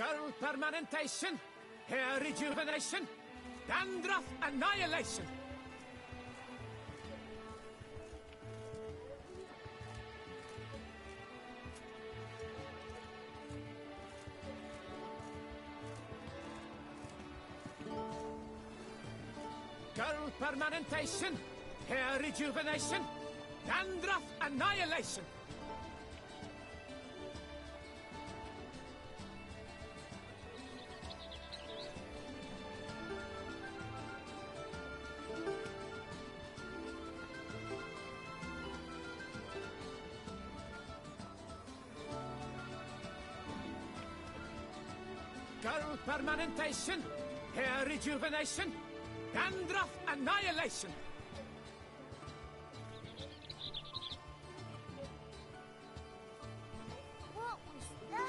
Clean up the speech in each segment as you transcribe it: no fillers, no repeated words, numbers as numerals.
Girl permanentation, hair rejuvenation, dandruff annihilation. Girl permanentation, hair rejuvenation, dandruff annihilation. Girl permanentation, hair rejuvenation, dandruff annihilation. What was that?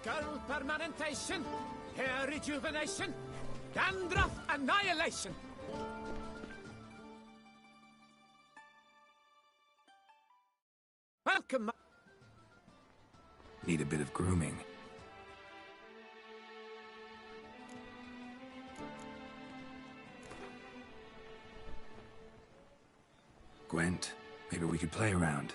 Girl permanentation, hair rejuvenation, dandruff annihilation. Welcome. Need a bit of grooming. Gwent, maybe we could play around.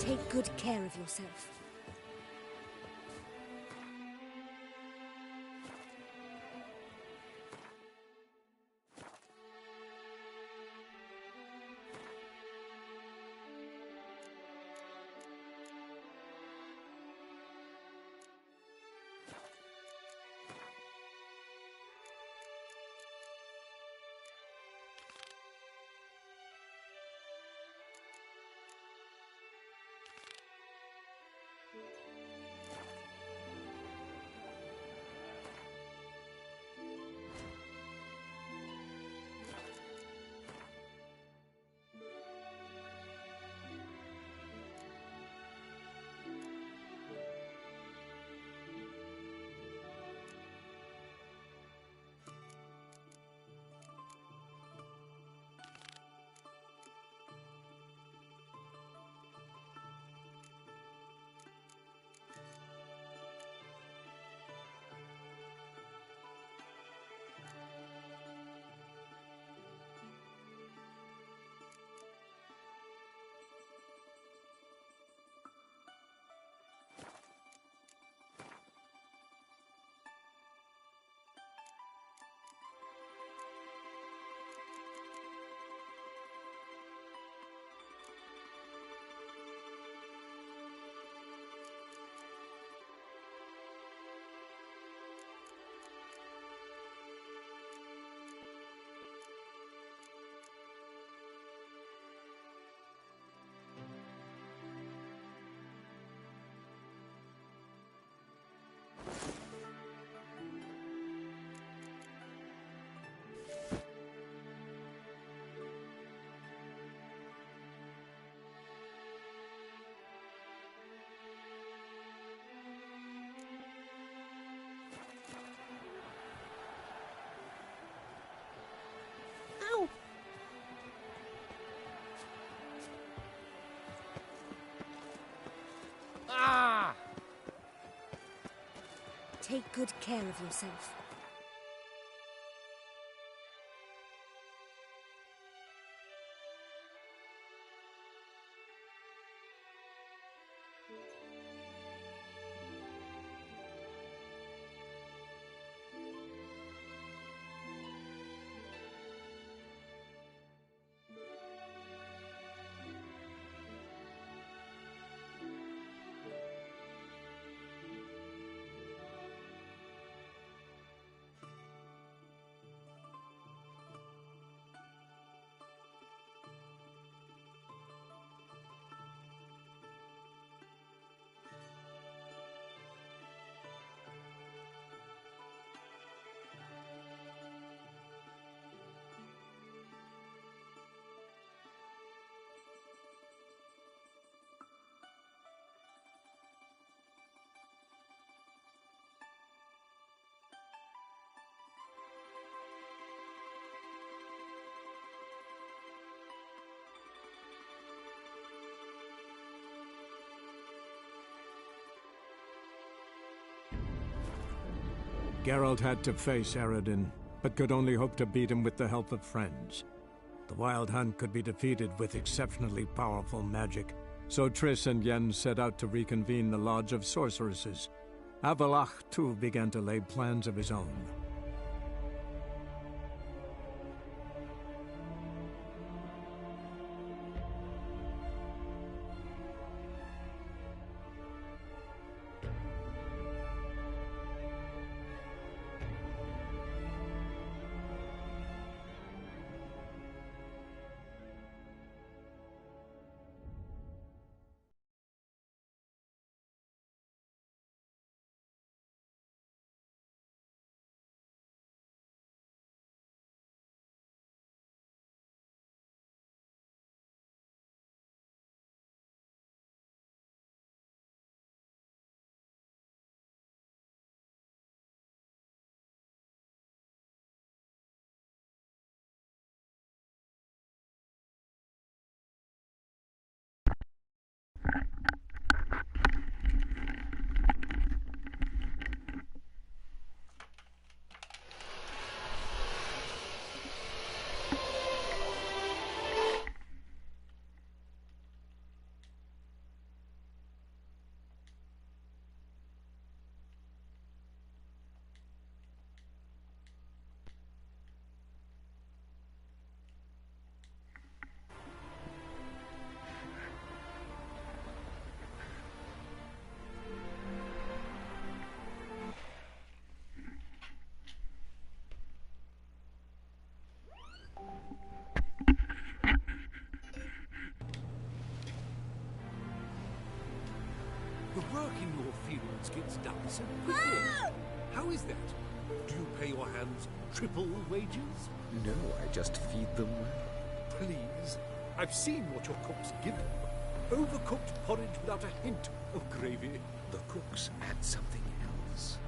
Take good care of yourself. Take good care of yourself. Geralt had to face Eredin, but could only hope to beat him with the help of friends. The Wild Hunt could be defeated with exceptionally powerful magic, so Triss and Yen set out to reconvene the Lodge of Sorceresses. Avalach, too, began to lay plans of his own. The work in your fields gets done so quickly. How is that? Do you pay your hands triple wages? No, I just feed them well. Please. I've seen what your cooks give them. Overcooked porridge without a hint of gravy. The cooks add something else.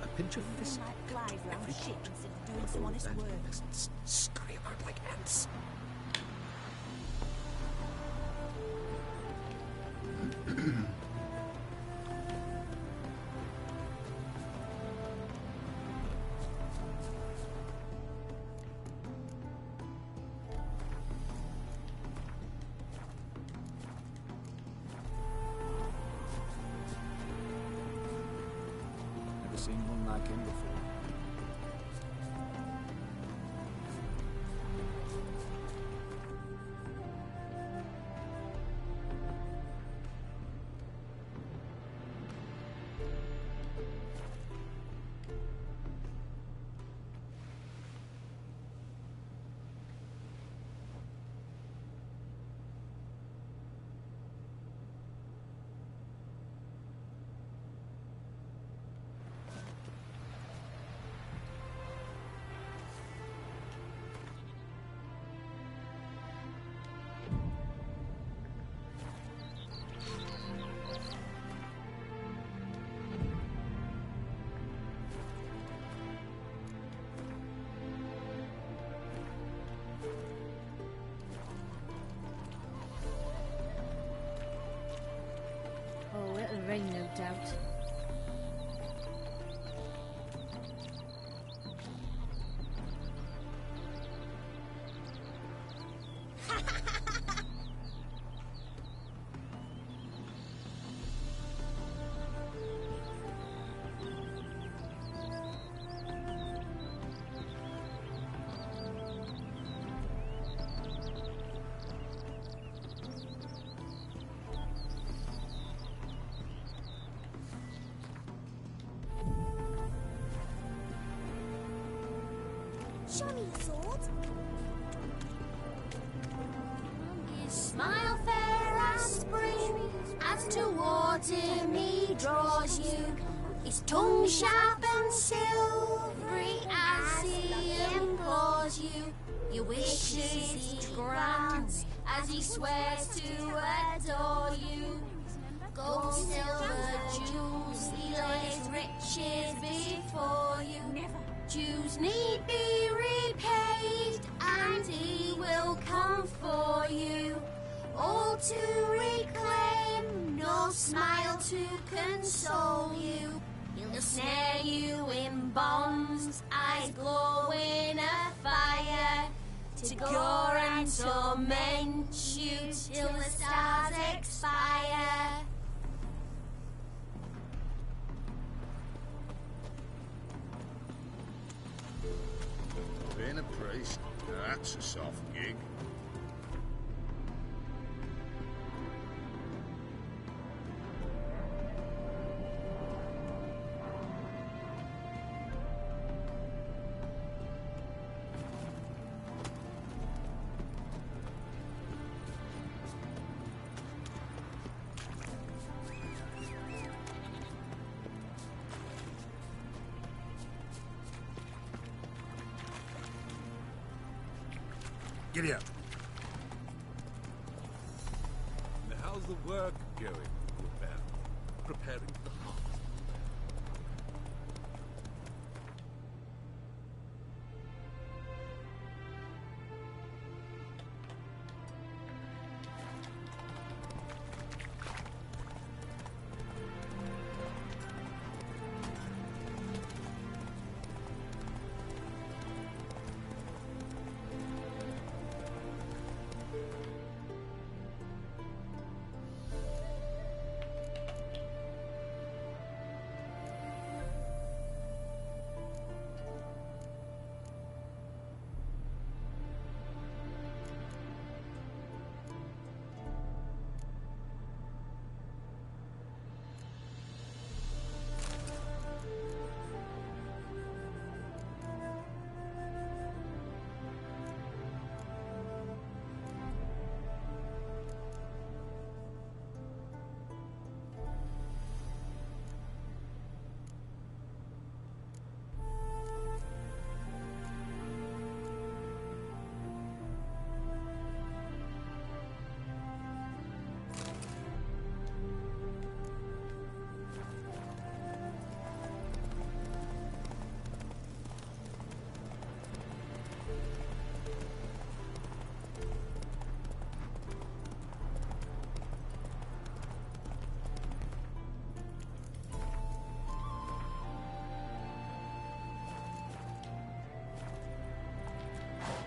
A pinch of fisting Like flies to round every shit pot. instead of doing But some all honest that work. pests scurry about like ants. Never seen one like him before. Oh, it'll rain, no doubt. His smile fair as spring, as towards him he draws you. His tongue sharp and silvery as he implores you. Your wishes he grants as he swears to adore you. Gold, silver, jewels, he lays riches before you. Dues need be repaid, and he will come for you. All to reclaim, no smile to console you. He'll snare you in bonds, eyes glowing a fire, to gore and torment you till the stars expire. Being a priest, that's a soft gig. Giddy up. Now, how's the work going, Rivia? Preparing for the harvest.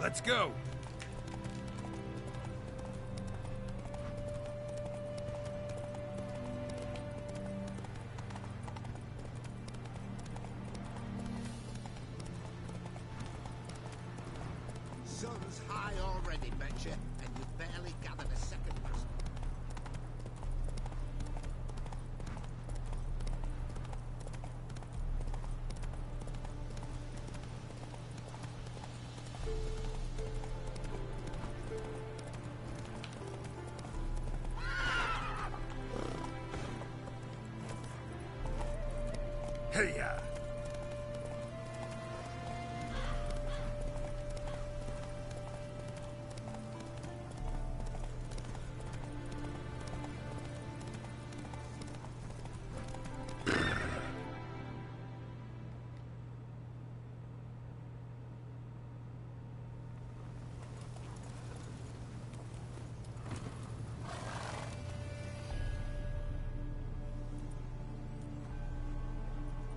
Let's go. Sun's high already, betcha, and you've barely gathered a second person. Hey-ya!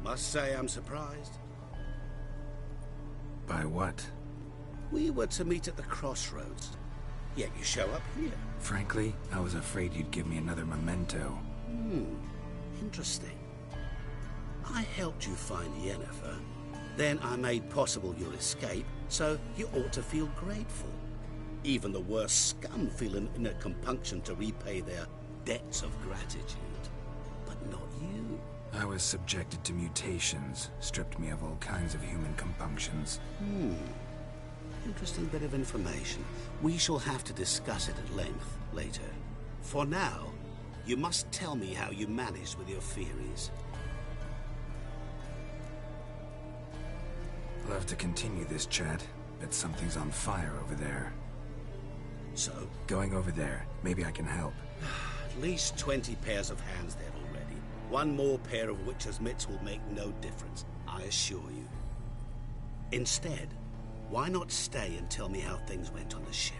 Must say I'm surprised. By what? We were to meet at the crossroads, yet you show up here. Frankly, I was afraid you'd give me another memento. Interesting. I helped you find Yennefer. Then I made possible your escape, so you ought to feel grateful. Even the worst scum feel an inner compunction to repay their debts of gratitude. But not you. I was subjected to mutations, stripped me of all kinds of human compunctions. Interesting bit of information. We shall have to discuss it at length later. For now, you must tell me how you managed with your theories. Love to continue this chat, but something's on fire over there. So? Going over there. Maybe I can help. At least 20 pairs of hands there already. One more pair of witcher's mitts will make no difference, I assure you. Instead, why not stay and tell me how things went on the ship?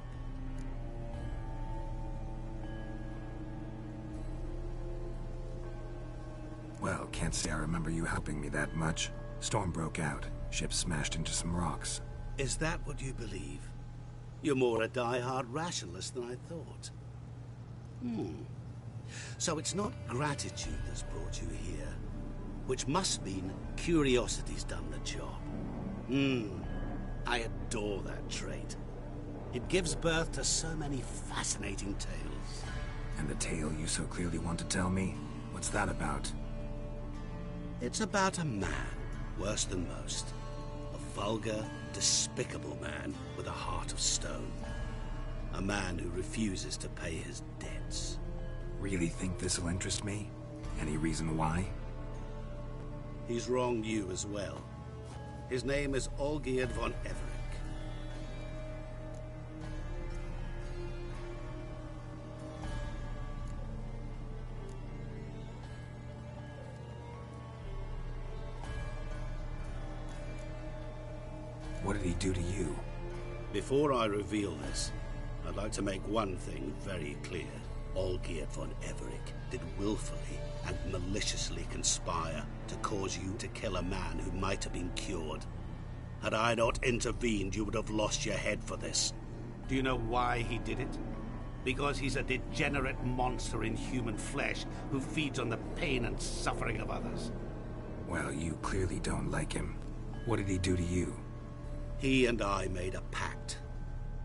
Well, can't say I remember you helping me that much. Storm broke out. Ship smashed into some rocks. Is that what you believe? You're more a die-hard rationalist than I thought. So it's not gratitude that's brought you here, which must mean curiosity's done the job. I adore that trait. It gives birth to so many fascinating tales. And the tale you so clearly want to tell me? What's that about? It's about a man, worse than most. A vulgar, despicable man with a heart of stone. A man who refuses to pay his debts. Really think this'll interest me? Any reason why? He's wronged you as well. His name is Olgierd von Everec. What did he do to you? Before I reveal this, I'd like to make one thing very clear. Olgierd von Everec did willfully and maliciously conspire to cause you to kill a man who might have been cured. Had I not intervened, you would have lost your head for this. Do you know why he did it? Because he's a degenerate monster in human flesh who feeds on the pain and suffering of others. Well, you clearly don't like him. What did he do to you? He and I made a pact.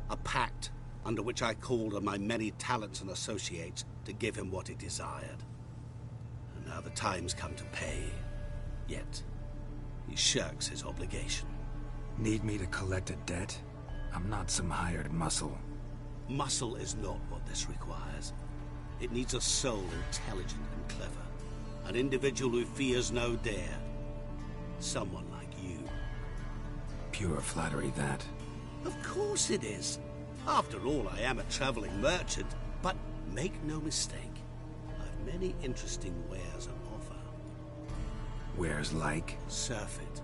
A pact under which I called on my many talents and associates to give him what he desired. And now the time's come to pay. Yet, he shirks his obligation. Need me to collect a debt? I'm not some hired muscle. Muscle is not what this requires. It needs a soul intelligent and clever. An individual who fears no dare. Someone like you. Pure flattery, that. Of course it is. After all, I am a traveling merchant. But make no mistake, I've many interesting wares on offer. Wares like? Surfeit.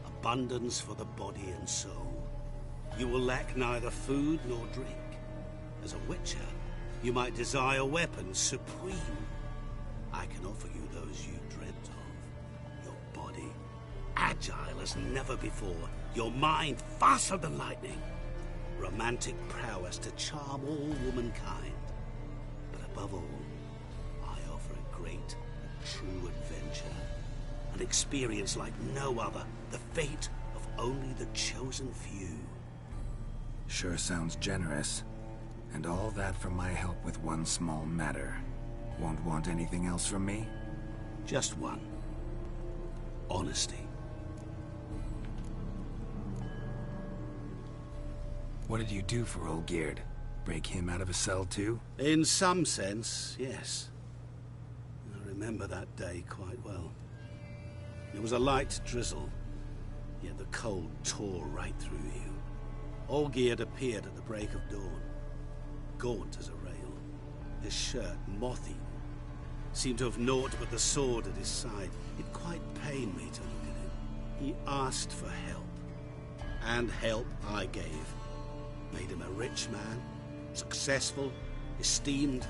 Abundance for the body and soul. You will lack neither food nor drink. As a witcher, you might desire weapons supreme. I can offer you those you dreamt of. Your body, agile as never before. Your mind, faster than lightning. Romantic prowess to charm all womankind. But above all, I offer a great, true adventure. An experience like no other. The fate of only the chosen few. Sure sounds generous. And all that for my help with one small matter. Won't want anything else from me? Just one. Honesty. What did you do for Olgierd? Break him out of a cell too? In some sense, yes. I remember that day quite well. It was a light drizzle, yet the cold tore right through you. Olgierd appeared at the break of dawn, gaunt as a rail, his shirt moth-eaten. Seemed to have naught but the sword at his side. It quite pained me to look at him. He asked for help, and help I gave. Made him a rich man, successful, esteemed.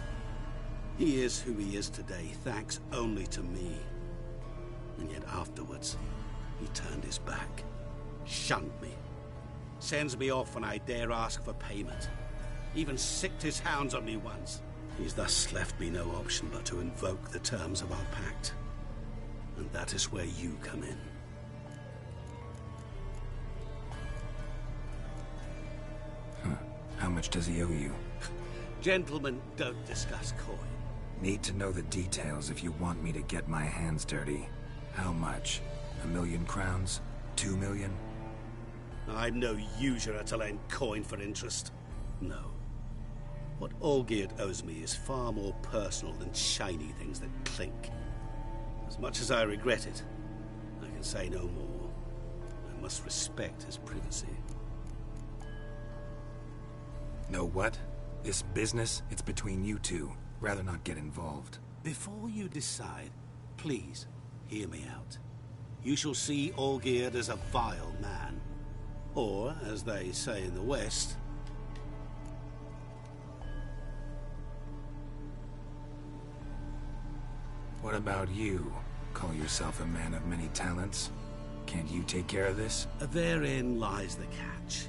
He is who he is today, thanks only to me. And yet afterwards, he turned his back, shunned me, sends me off when I dare ask for payment. Even sicked his hounds on me once. He's thus left me no option but to invoke the terms of our pact. And that is where you come in. How much does he owe you? Gentlemen don't discuss coin. Need to know the details if you want me to get my hands dirty. How much? 1,000,000 crowns? 2 million? I'm no usurer to lend coin for interest. No. What Olgierd owes me is far more personal than shiny things that clink. As much as I regret it, I can say no more. I must respect his privacy. Know what? This business, it's between you two. Rather not get involved. Before you decide, please hear me out. You shall see Olgierd as a vile man. Or, as they say in the West, what about you? Call yourself a man of many talents? Can't you take care of this? therein lies the catch.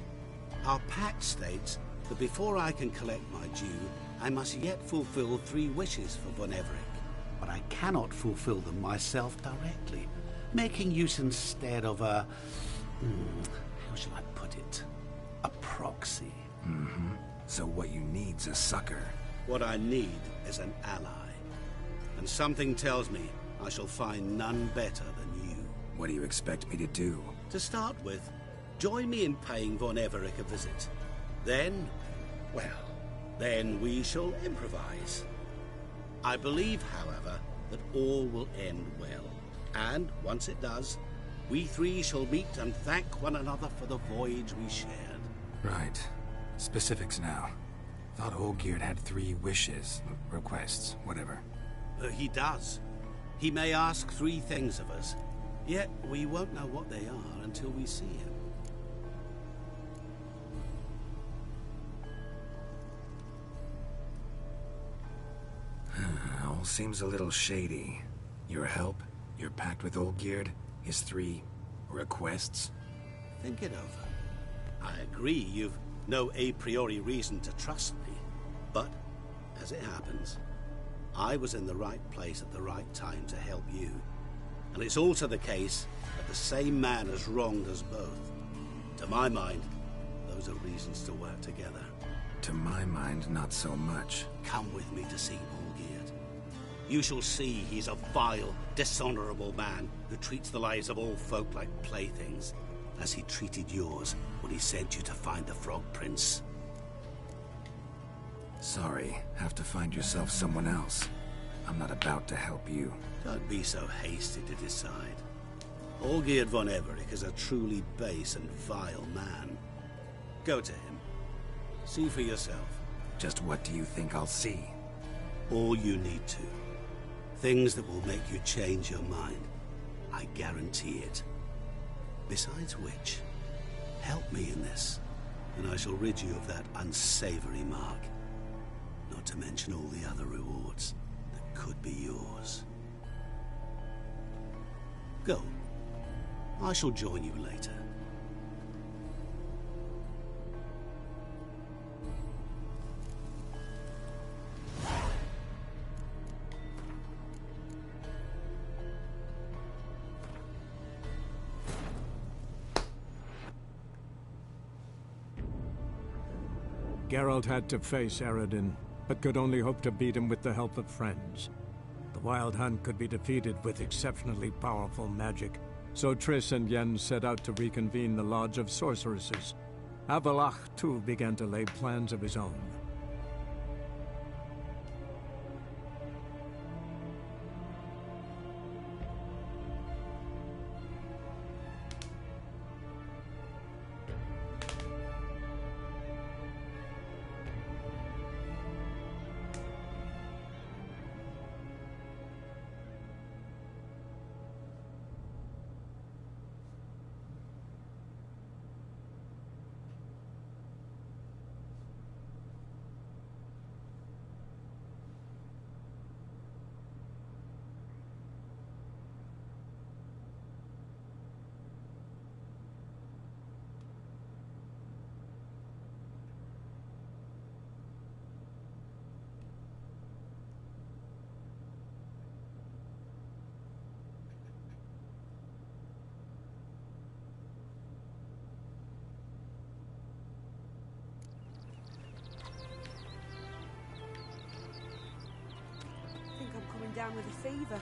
Our pact states that before I can collect my due, I must yet fulfill 3 wishes for Von Everec. But I cannot fulfill them myself directly, making use instead of a... how shall I put it? A proxy. So what you need's a sucker. What I need is an ally. And something tells me I shall find none better than you. What do you expect me to do? To start with, join me in paying Von Everec a visit. Then, well, then we shall improvise. I believe, however, that all will end well. And once it does, we 3 shall meet and thank one another for the voyage we shared. Right. Specifics now. Thought Olgierd had 3 wishes, requests, whatever. He does. He may ask 3 things of us, yet we won't know what they are until we see him. All seems a little shady. Your help, your pact with Olgierd, his 3 requests. Think it over. I agree you've no a priori reason to trust me, but, as it happens, I was in the right place at the right time to help you. And it's also the case that the same man has wronged us both. To my mind, those are reasons to work together. To my mind, not so much. Come with me to see Olgierd. You shall see he's a vile, dishonorable man who treats the lives of all folk like playthings, as he treated yours when he sent you to find the Frog Prince. Sorry, have to find yourself someone else. I'm not about to help you. Don't be so hasty to decide. Olgierd von Everec is a truly base and vile man. Go to him. See for yourself. Just what do you think I'll see? All you need to. Things that will make you change your mind. I guarantee it. Besides which, help me in this, and I shall rid you of that unsavory mark. Not to mention all the other rewards that could be yours. Go. I shall join you later. Geralt had to face Eredin, but could only hope to beat him with the help of friends. The Wild Hunt could be defeated with exceptionally powerful magic, so Triss and Yen set out to reconvene the Lodge of Sorceresses. Avalach, too, began to lay plans of his own. Down with a fever.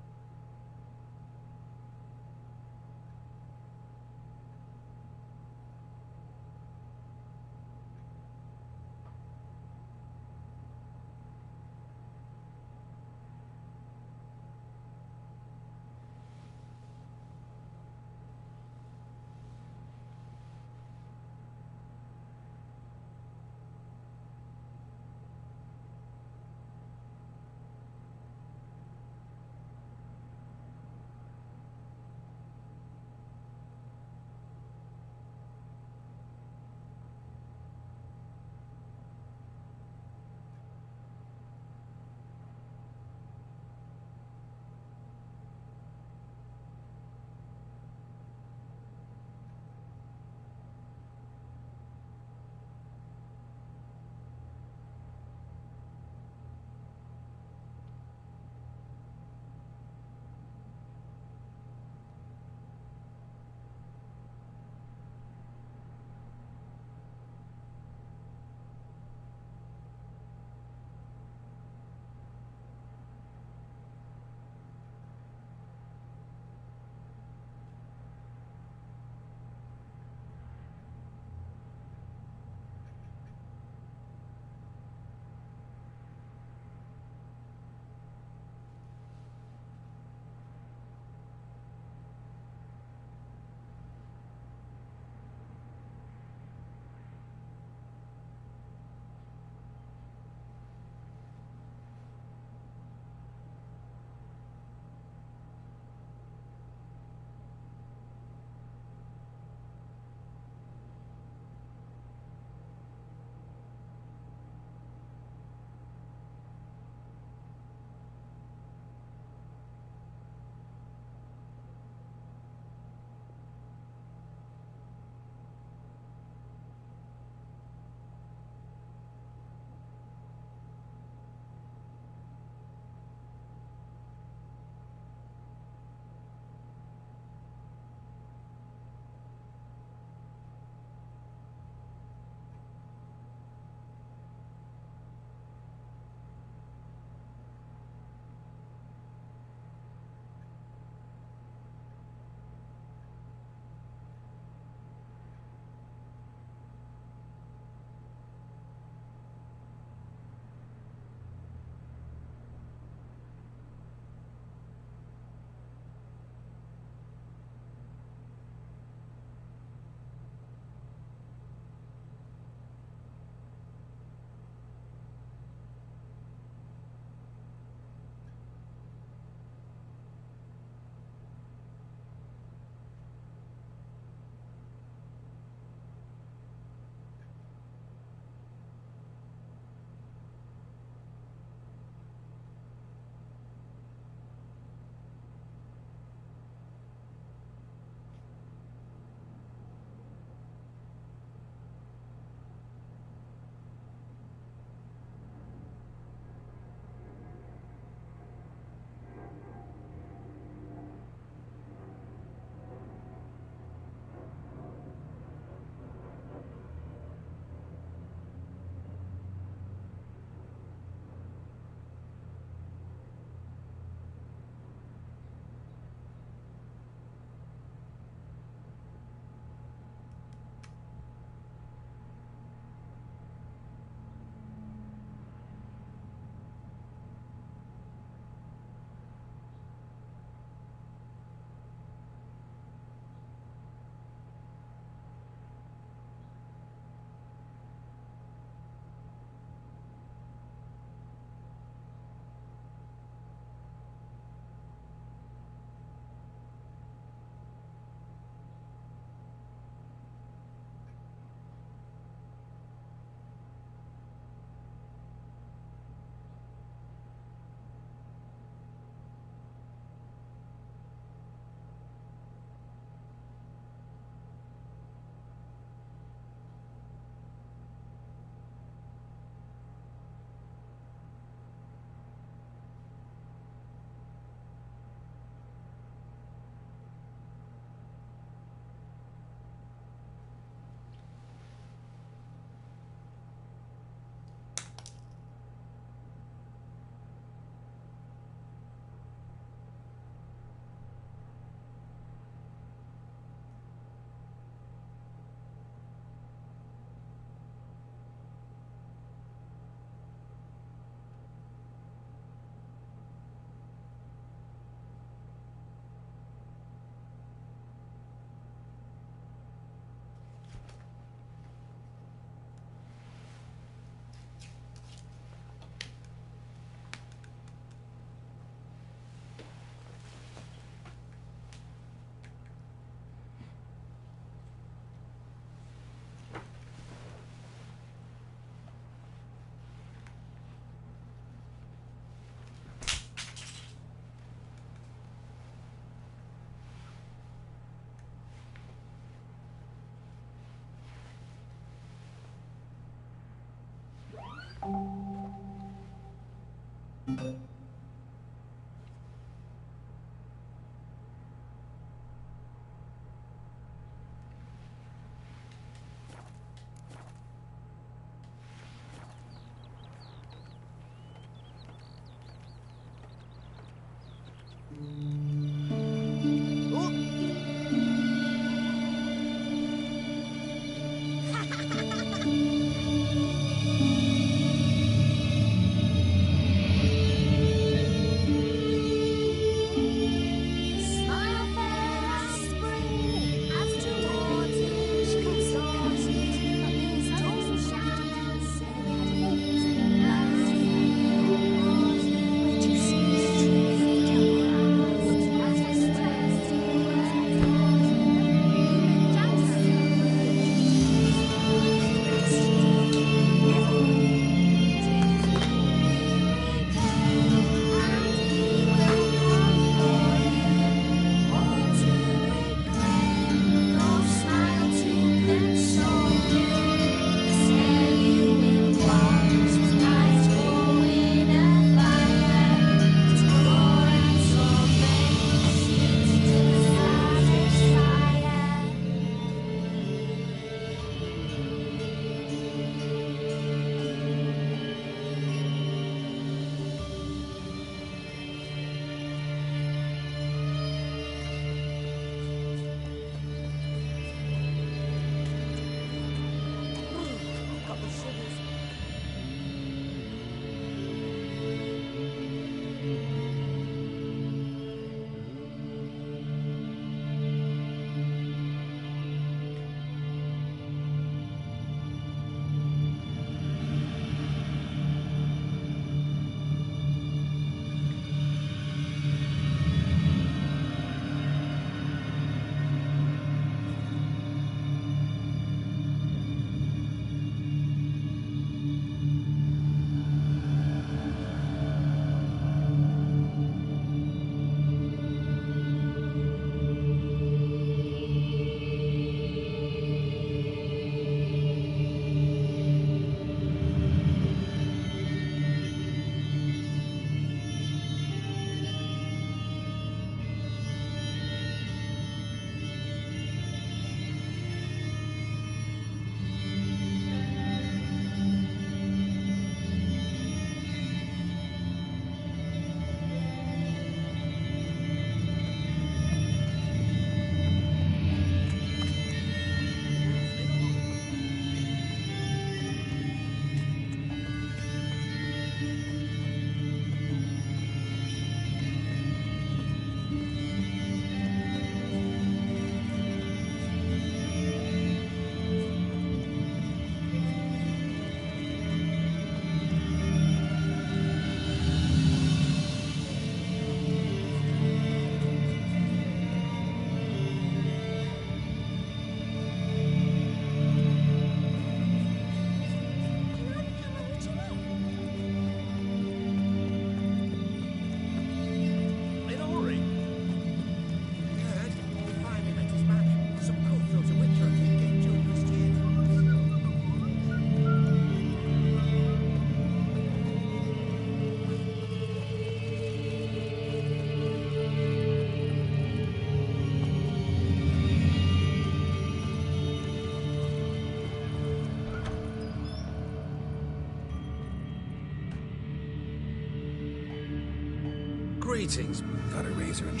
Greetings. Got a razor and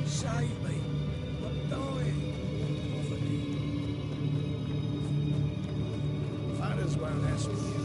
Save me. I'm dying. Fathers won't ask you.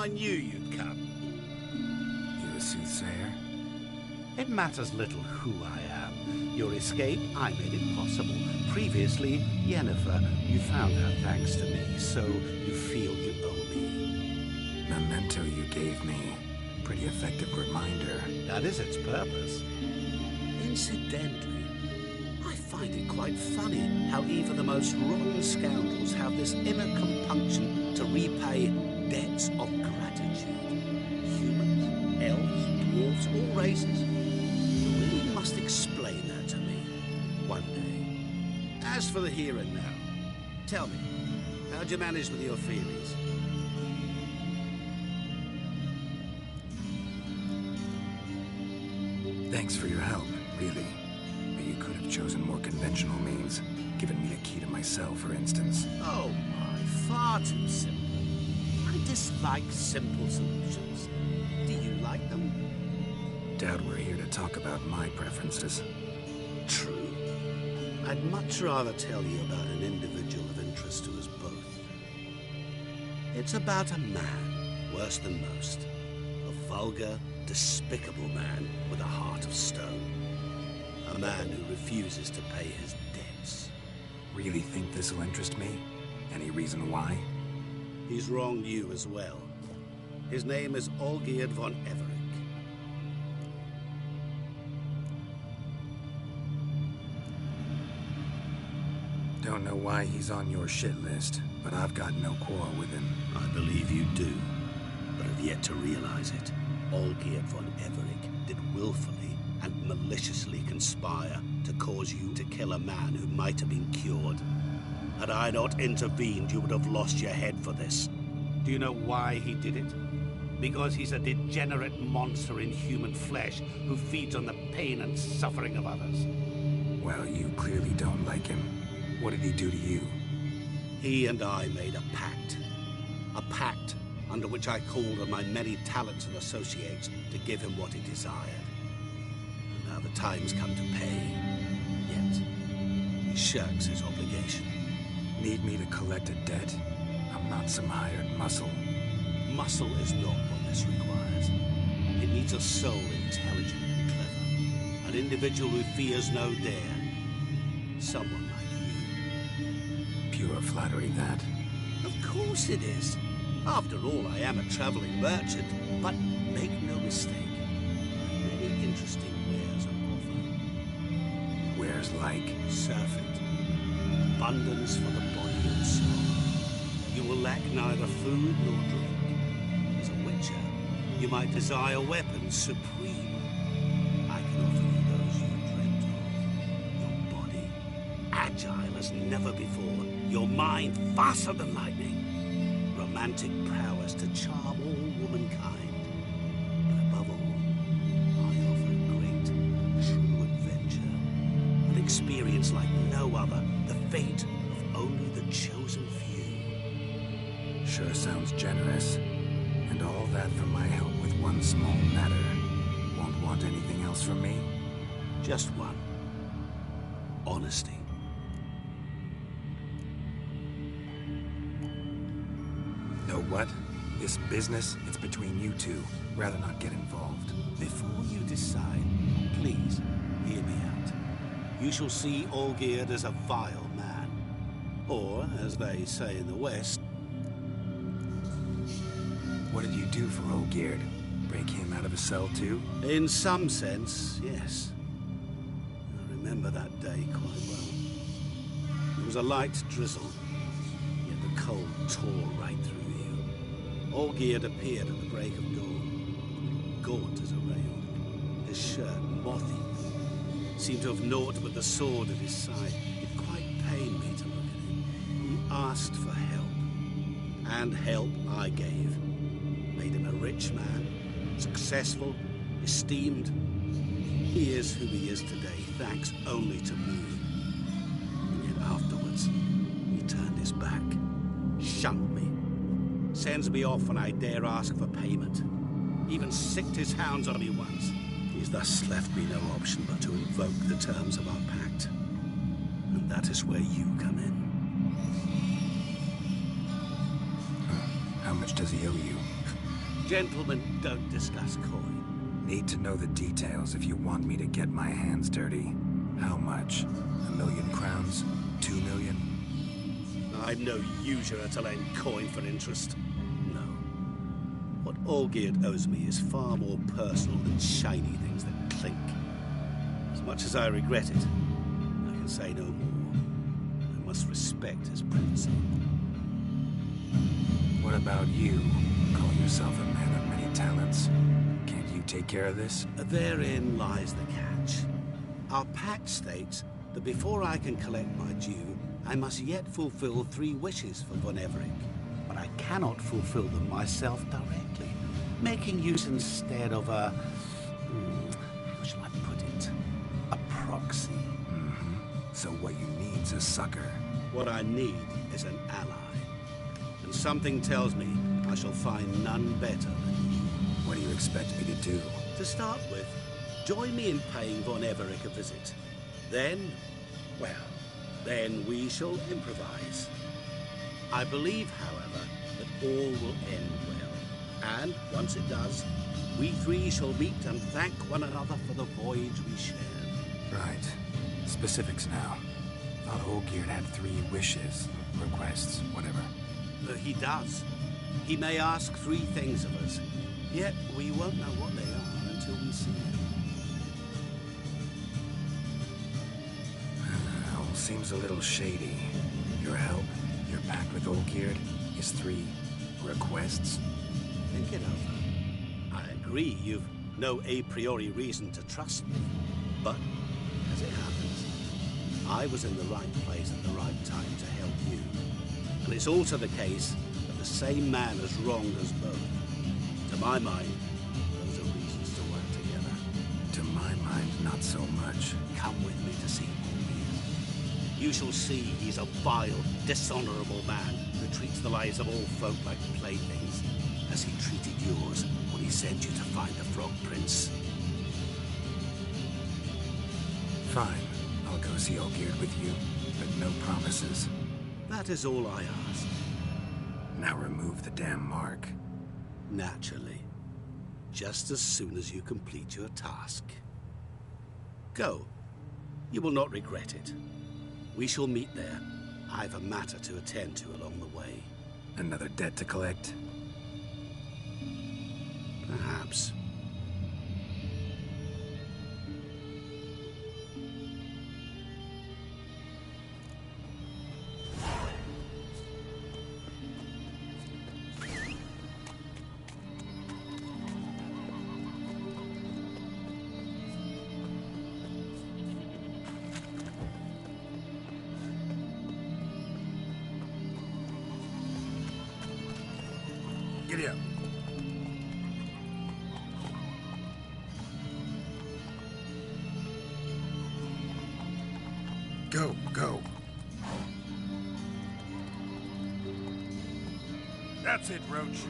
I knew you'd come. You a soothsayer? It matters little who I am. Your escape, I made it possible. Previously, Yennefer, you found her thanks to me, so you feel you owe me. Memento you gave me. Pretty effective reminder. That is its purpose. Incidentally, I find it quite funny how even the most rotten scoundrels have this inner compunction to repay debts of gratitude. Humans, elves, dwarves, all races. You really must explain that to me one day. As for the here and now, tell me, how'd you manage with your feelings? Thanks for your help, really. But you could have chosen more conventional means. Given me the key to my cell, for instance. Oh my, far too simple. I dislike simple solutions. Do you like them? Doubt we're here to talk about my preferences. True. I'd much rather tell you about an individual of interest to us both. It's about a man, worse than most. A vulgar, despicable man with a heart of stone. A man who refuses to pay his debts. Really think this'll interest me? Any reason why? He's wronged you as well. His name is Olgierd von Everec. Don't know why he's on your shit list, but I've got no quarrel with him. I believe you do, but have yet to realize it. Olgierd von Everec did willfully and maliciously conspire to cause you to kill a man who might have been cured. Had I not intervened, you would have lost your head for this. Do you know why he did it? Because he's a degenerate monster in human flesh who feeds on the pain and suffering of others. Well, you clearly don't like him. What did he do to you? He and I made a pact. A pact under which I called on my many talents and associates to give him what he desired. And now the time's come to pay. Yet, he shirks his obligation. Need me to collect a debt? I'm not some hired muscle. Muscle is not what this requires. It needs a soul intelligent and clever. An individual who fears no dare. Someone like you. Pure flattery, that. Of course it is. After all, I am a traveling merchant. But make no mistake, I have many interesting wares on offer. Wares like? Surfeit. Abundance for the body and soul. You will lack neither food nor drink. As a witcher, you might desire weapons supreme. I can offer you those you dreamt of. Your body, agile as never before. Your mind, faster than lightning. Romantic prowess to charm all womankind. But above all, I offer a great, true adventure. An experience like no other. The fate of only the chosen few. Sure sounds generous. And all that for my help with one small matter. Won't want anything else from me? Just one. Honesty. Know what? This business, it's between you two. Rather not get involved. Before you decide, please hear me out. You shall see Olgierd as a vile man. Or, as they say in the West... What did you do for Olgierd? Break him out of a cell too? In some sense, yes. I remember that day quite well. There was a light drizzle, yet the cold tore right through you. Olgierd appeared at the break of dawn, gaunt as a rail, his shirt moth-eaten, seemed to have naught but the sword at his side. It quite pained me to look at him. He asked for help, and help I gave. Made him a rich man, successful, esteemed. He is who he is today, thanks only to me. And yet afterwards, he turned his back, shunned me, sends me off when I dare ask for payment. Even sicked his hounds on me once. He's thus left me no option but to invoke the terms of our pact. And that is where you come in. How much does he owe you? Gentlemen don't discuss coin. Need to know the details if you want me to get my hands dirty. How much? 1,000,000 crowns? 2,000,000? I'm no usurer to lend coin for interest. No. What Olgierd owes me is far more personal than shiny things that clink. As much as I regret it, I can say no more. I must respect his privacy. What about you? Call yourself a man of many talents. Can't you take care of this? Therein lies the catch. Our pact states that before I can collect my due, I must yet fulfill 3 wishes for Von Everec. But I cannot fulfill them myself directly, making use instead of a... how shall I put it? A proxy. So what you need's a sucker. What I need is an ally. And something tells me I shall find none better than you. What do you expect me to do? To start with, join me in paying Von Everec a visit. Then, well, then we shall improvise. I believe, however, that all will end well. And once it does, we 3 shall meet and thank one another for the voyage we shared. Right. Specifics now. Thought Olgierd had 3 wishes, requests, whatever. He does. He may ask 3 things of us, yet we won't know what they are until we see them. All seems a little shady. Your help, your pact with Olgierd, his 3 requests. Think it over. I agree you've no a priori reason to trust me, but as it happens, I was in the right place at the right time to help you. And it's also the case that the same man has wronged us both. To my mind, those are reasons to work together. To my mind, not so much. Come with me to see Olgierd. You shall see he's a vile, dishonorable man who treats the lives of all folk like playthings, as he treated yours when he sent you to find the Frog Prince. Fine. I'll go see Olgierd with you, but no promises. That is all I ask. Now remove the damn mark. Naturally. Just as soon as you complete your task. Go. You will not regret it. We shall meet there. I've a matter to attend to along the way. Another debt to collect? Perhaps. Giddy up. Go, go. That's it, Roach.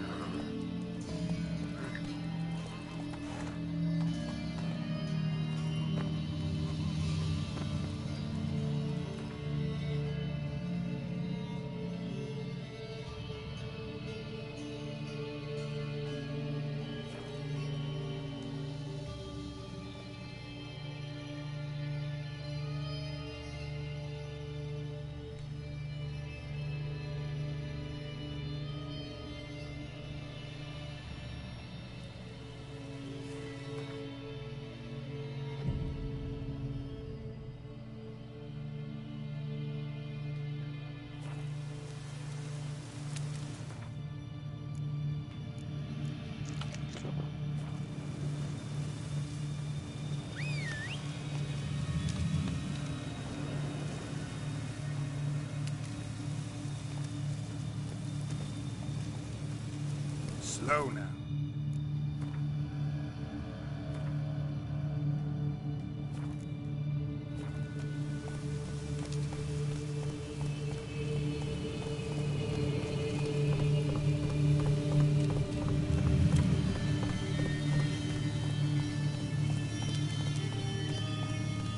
Slow now.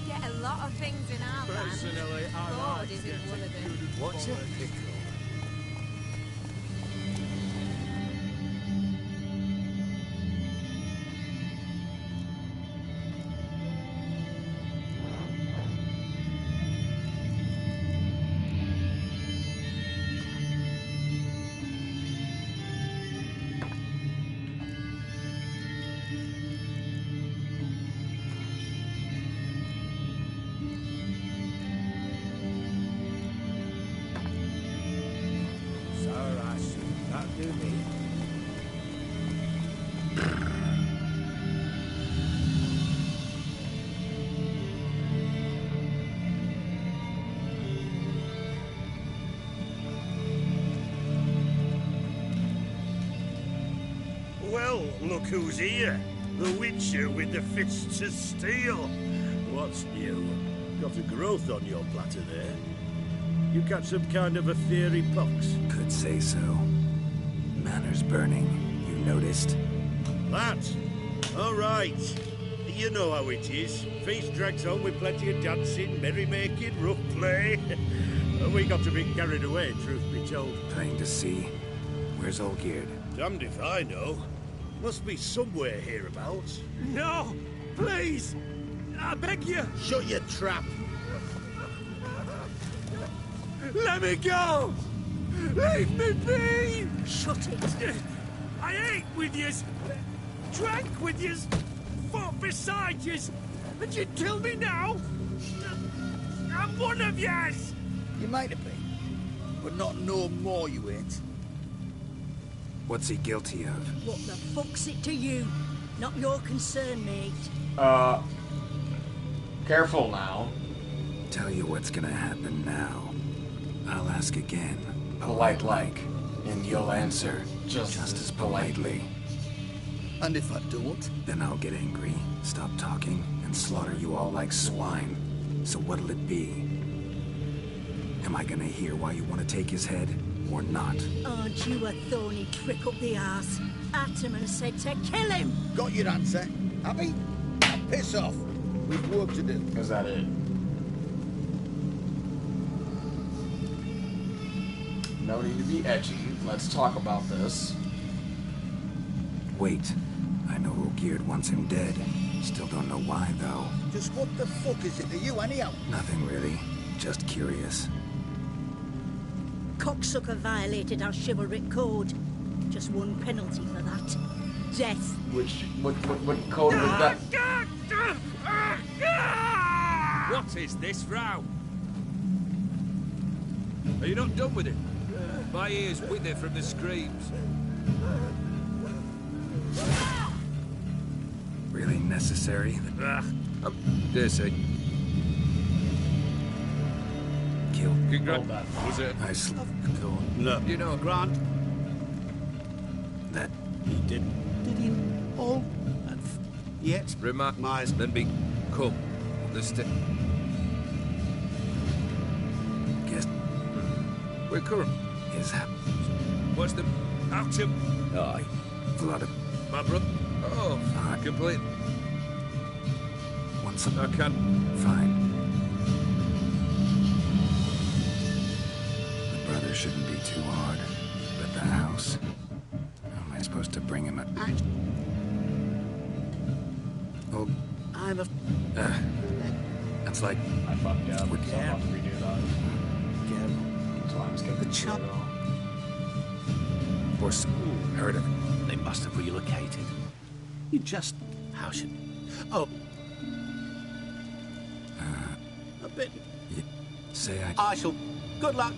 Get a lot of things in our van. Personally, I Fraud like isn't getting one of them. good What's a quality. pickle? do me. Well, look who's here. The Witcher with the fists of steel. What's new? Got a growth on your platter there. You catch some kind of a fiery pox? Could say so. Manor's burning. You noticed? That? All right. You know how it is. Feast drags on with plenty of dancing, merrymaking, rough play. We got a bit carried away, truth be told. Plain to see. Where's Olgierd? Damned if I know. Must be somewhere hereabouts. No! Please! I beg you! Shut your trap! Let me go! Leave me be! Shut it. I ate with yous, drank with yous, fought beside yous, and you'd kill me now? I'm one of yous! You might have been, but not no more you ain't. What's he guilty of? What the fuck's it to you? Not your concern, mate. Careful now. Tell you what's gonna happen now. I'll ask again. Polite like. And you'll answer just as politely. And if I don't? Then I'll get angry, stop talking, and slaughter you all like swine. So what'll it be? Am I gonna hear why you want to take his head, or not? Aren't you a thorny trick up the arse? Ataman said to kill him! Got your answer. Happy? Now piss off. We've work to do. Is that it? No need to be edgy. Let's talk about this. Wait. I know Olgierd wants him dead. Still don't know why, though. Just what the fuck is it to you, anyhow? Nothing really. Just curious. Cocksucker violated our chivalric code. Just one penalty for that. Death. What code was that? What is this row? Are you not done with it? My ears wither from the screams. Really necessary? Dare say. Kill. Congrats. Was it? I No. You know, Grant, that he didn't. Did he? All? And yet, remark my... then be come. The stick. guess We're current. is What's the atom? Aye. Vlad My brother. Oh, complete. wants some. I can. Fine. The brother shouldn't be too hard, but the house. How am I supposed to bring him up? Oh, I'm a... that's like. I fucked up. Would- So I'll have to redo that. Geralt. So I'm skipping The chap- it all. Or heard of it. They must have relocated. You just... How should... Oh. A bit... Say I shall... Good luck.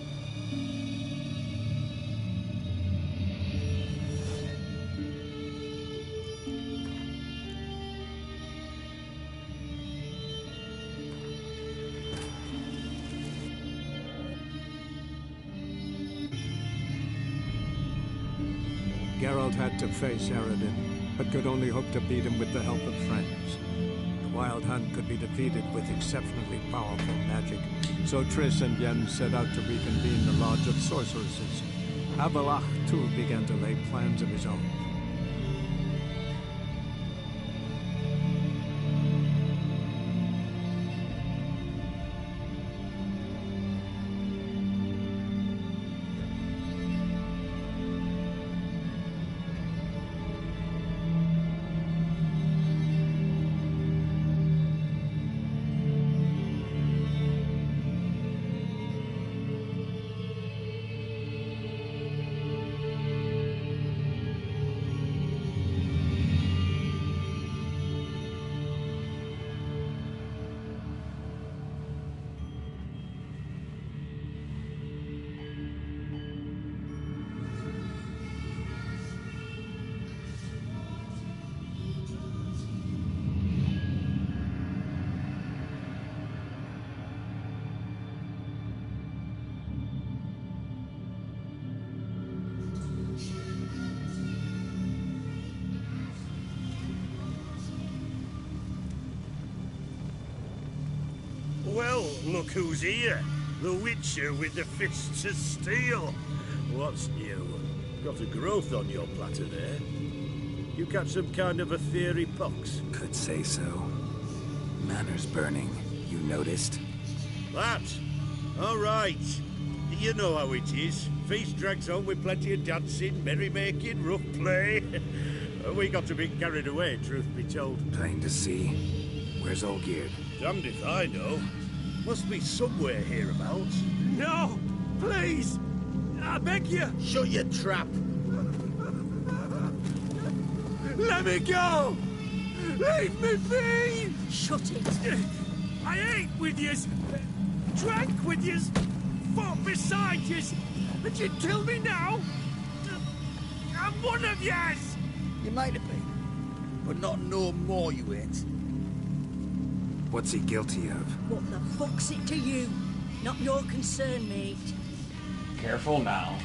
Geralt had to face Eredin, but could only hope to beat him with the help of friends. The Wild Hunt could be defeated with exceptionally powerful magic, so Triss and Yen set out to reconvene the Lodge of Sorceresses. Avalach, too, began to lay plans of his own. Well, look who's here. The Witcher with the fists of steel. What's new? Got a growth on your platter there. You catch some kind of a theory pox? Could say so. Manor's burning. You noticed? That? All right. You know how it is. Feast drags on with plenty of dancing, merrymaking, rough play. We got a bit carried away, truth be told. Plain to see. Where's Olgierd? Damned if I know. Must be somewhere hereabouts. No! Please! I beg you! Shut your trap! Let me go! Leave me be! Shut it! I ate with yous, drank with yous, fought beside yous, and you kill me now? I'm one of yous! You might have been, but not no more you ain't. What's he guilty of? What the fuck's it to you? Not your concern, mate. Careful now.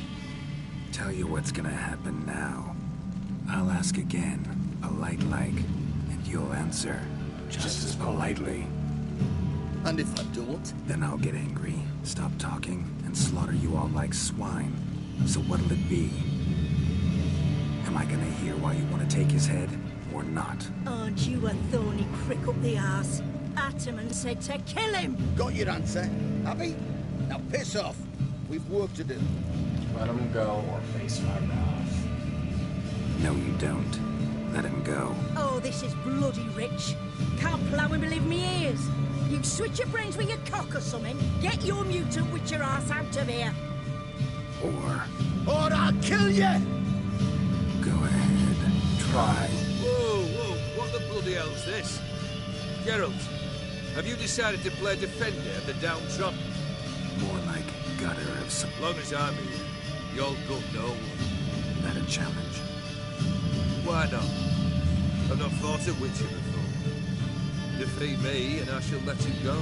Tell you what's gonna happen now. I'll ask again, polite like, and you'll answer just as politely. And if I don't? Then I'll get angry, stop talking, and slaughter you all like swine. So what'll it be? Am I gonna hear why you want to take his head, or not? Aren't you a thorny prick up the arse? Ataman said to kill him! Got your answer, Abby? Now piss off. We've work to do. Let him go or face my wrath. No, you don't. Let him go. Oh, this is bloody rich. Can't plough and believe me ears. You switch your brains with your cock or something. Get your mutant witcher ass out of here. Or I'll kill you! Go ahead. Try. Whoa, what the bloody hell's this? Geralt, have you decided to play defender of the downtrodden? More like gutter of some... Long as I'm here, you'll go nowhere. That a challenge? Why not? I've not fought a witcher before. Defeat me and I shall let you go.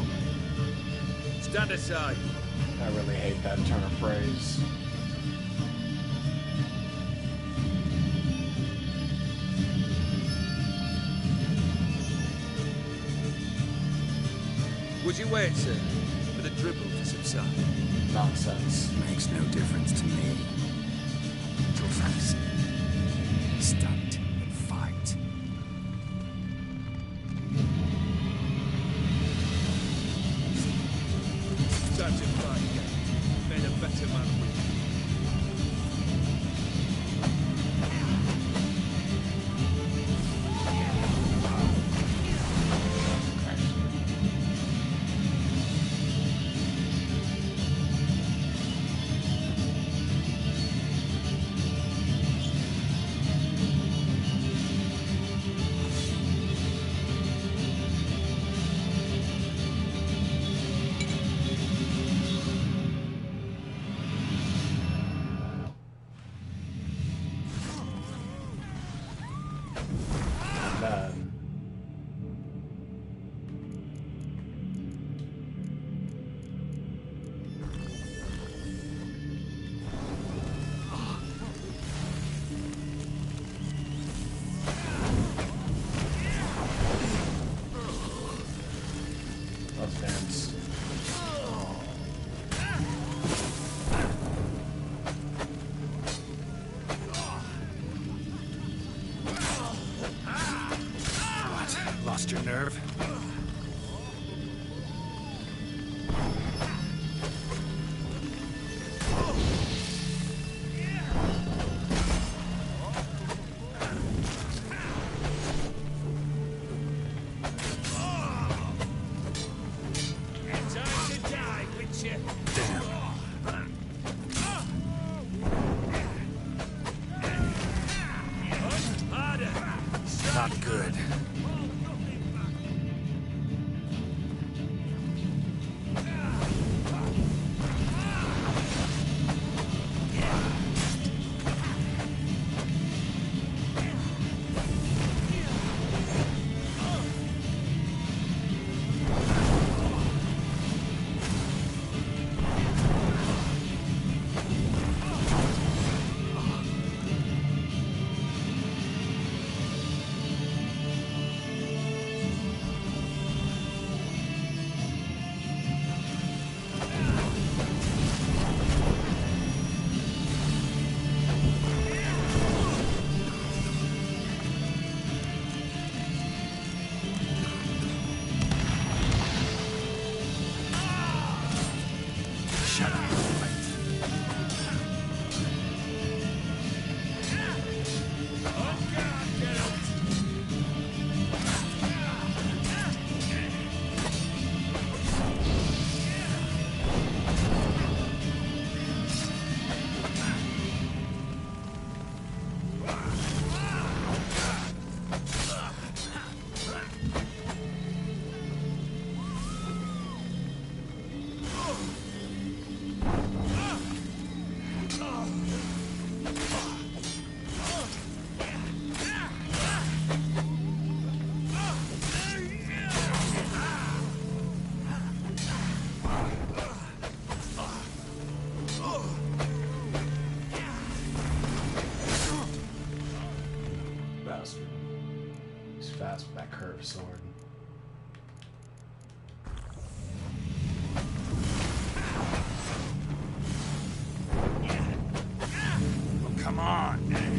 Stand aside. I really hate that turn of phrase. Would you wait, sir, for the dribble to subside? Nonsense. Makes no difference to me. Just stunt and fight. Time to fight again. Made a better man with you. Lost your nerve? Not good. sword. Well, come on.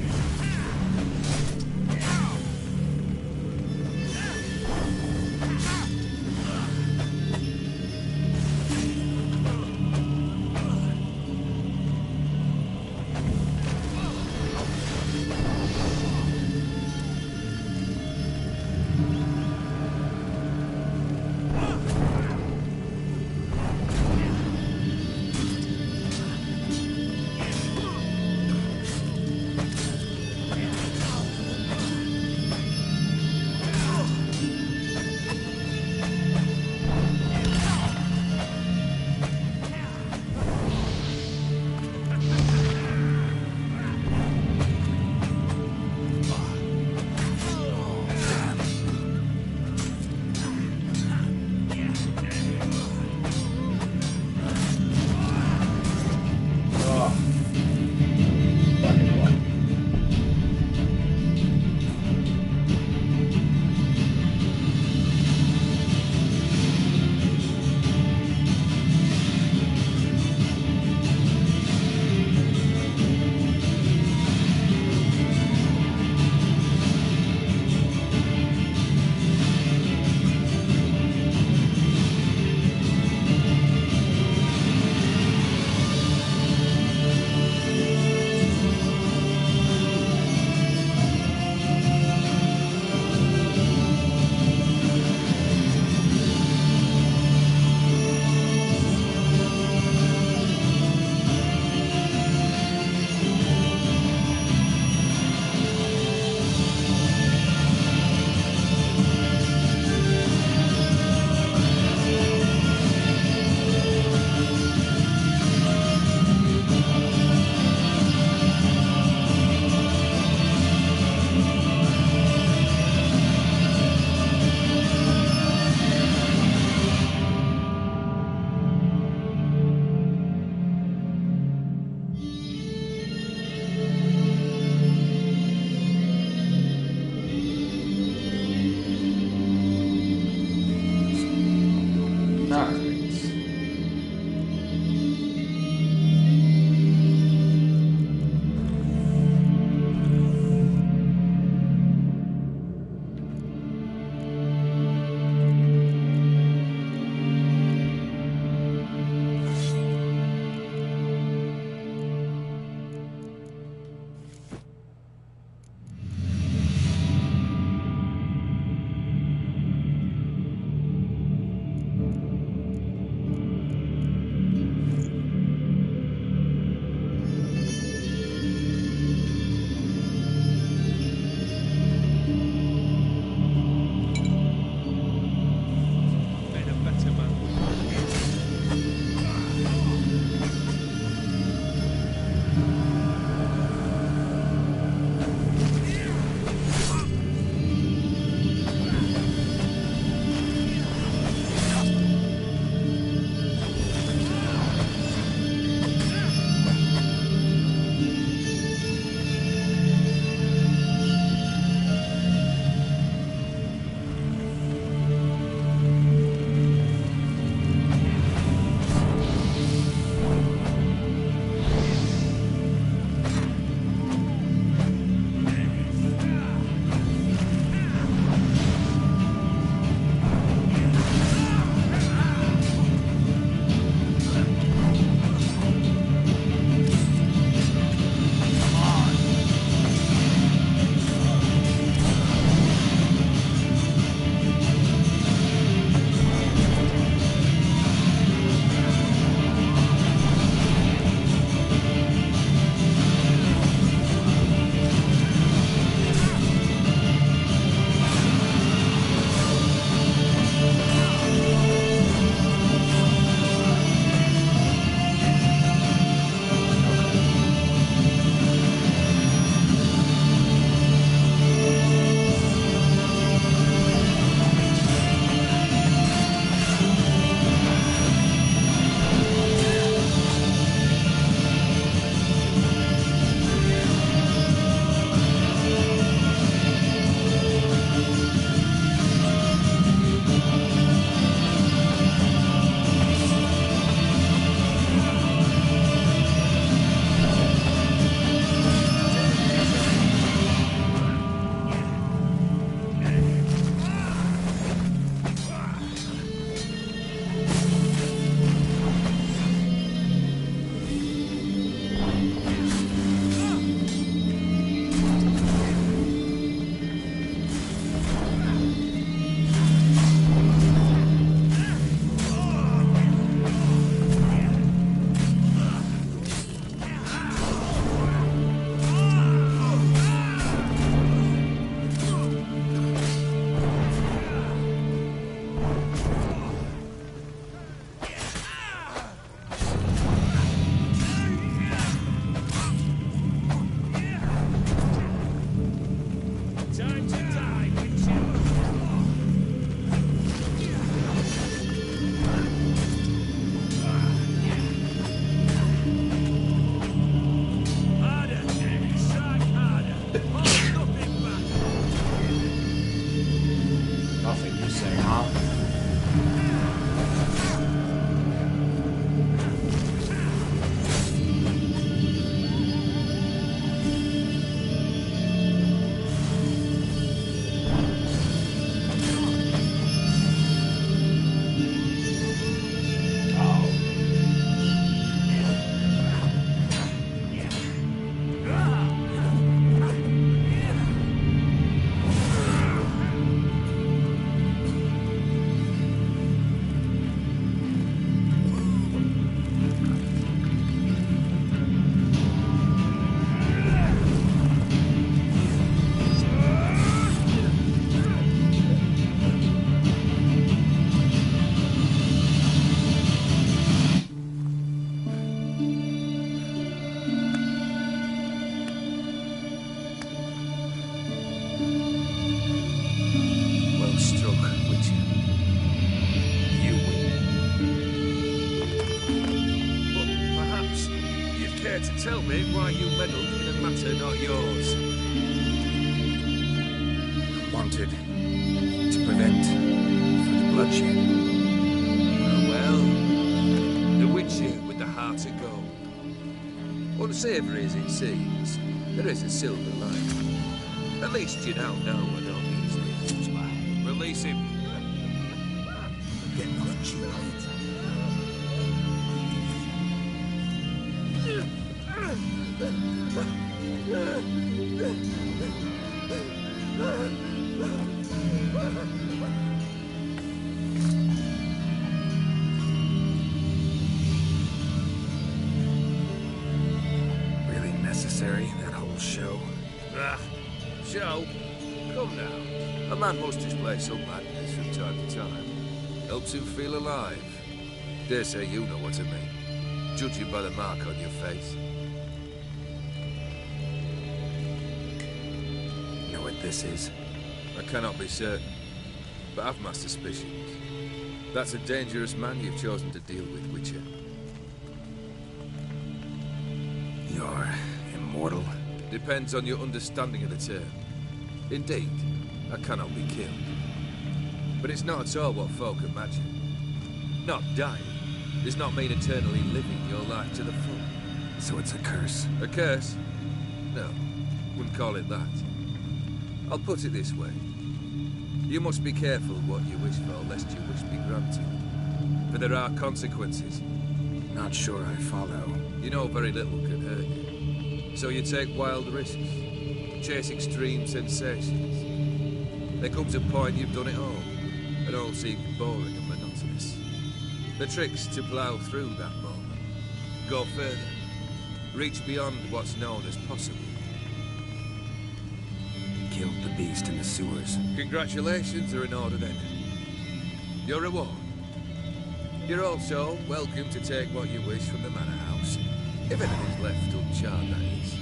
tell me why you meddled in a matter not yours. Wanted to prevent further bloodshed. Well, the Witcher with the heart of gold. Unsavoury as it seems, there is a silver lining. At least you now know I don't easily lose my head. Release him. Get what you want. Really necessary, that whole show? Ah, show? Come now. A man must display some madness from time to time. Helps him feel alive. Dare say you know what I mean. Judging by the mark on your face. Know what this is? I cannot be certain, but I've my suspicions. That's a dangerous man you've chosen to deal with, Witcher. You're immortal? Depends on your understanding of the term. Indeed, I cannot be killed. But it's not at all what folk imagine. Not dying does not mean eternally living your life to the full. So it's a curse? A curse? No, wouldn't call it that. I'll put it this way. You must be careful what you wish for, lest your wish be granted. For there are consequences. Not sure I follow. You know very little can hurt you. So you take wild risks. Chase extreme sensations. There comes a point you've done it all. It all seems boring and monotonous. The trick's to plough through that moment. Go further. Reach beyond what's known as possible. Killed the beast in the sewers. Congratulations are in order then. Your reward. You're also welcome to take what you wish from the manor house. If anything's left uncharred, that is.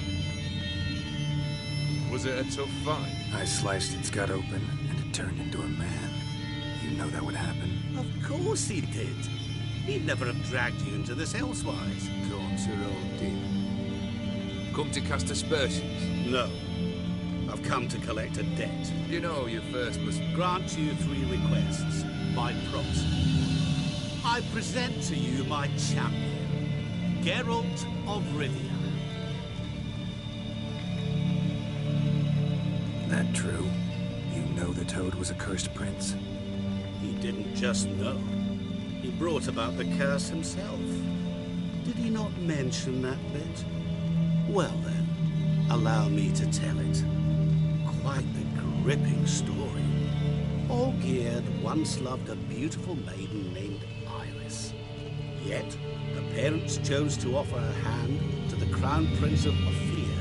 Was it a tough fight? I sliced its gut open, and it turned into a man. You know that would happen. Of course he did. He'd never have dragged you into this elsewise. Gods are all deep. Come to cast aspersions? No. I've come to collect a debt. You know you first must grant you 3 requests by proxy. I present to you my champion, Geralt of Rivia. That true? You know the Toad was a cursed prince? He didn't just know. He brought about the curse himself. Did he not mention that bit? Well then, allow me to tell it. Quite the gripping story. Olgierd once loved a beautiful maiden named Iris. Yet, the parents chose to offer her hand to the Crown Prince of Ophir.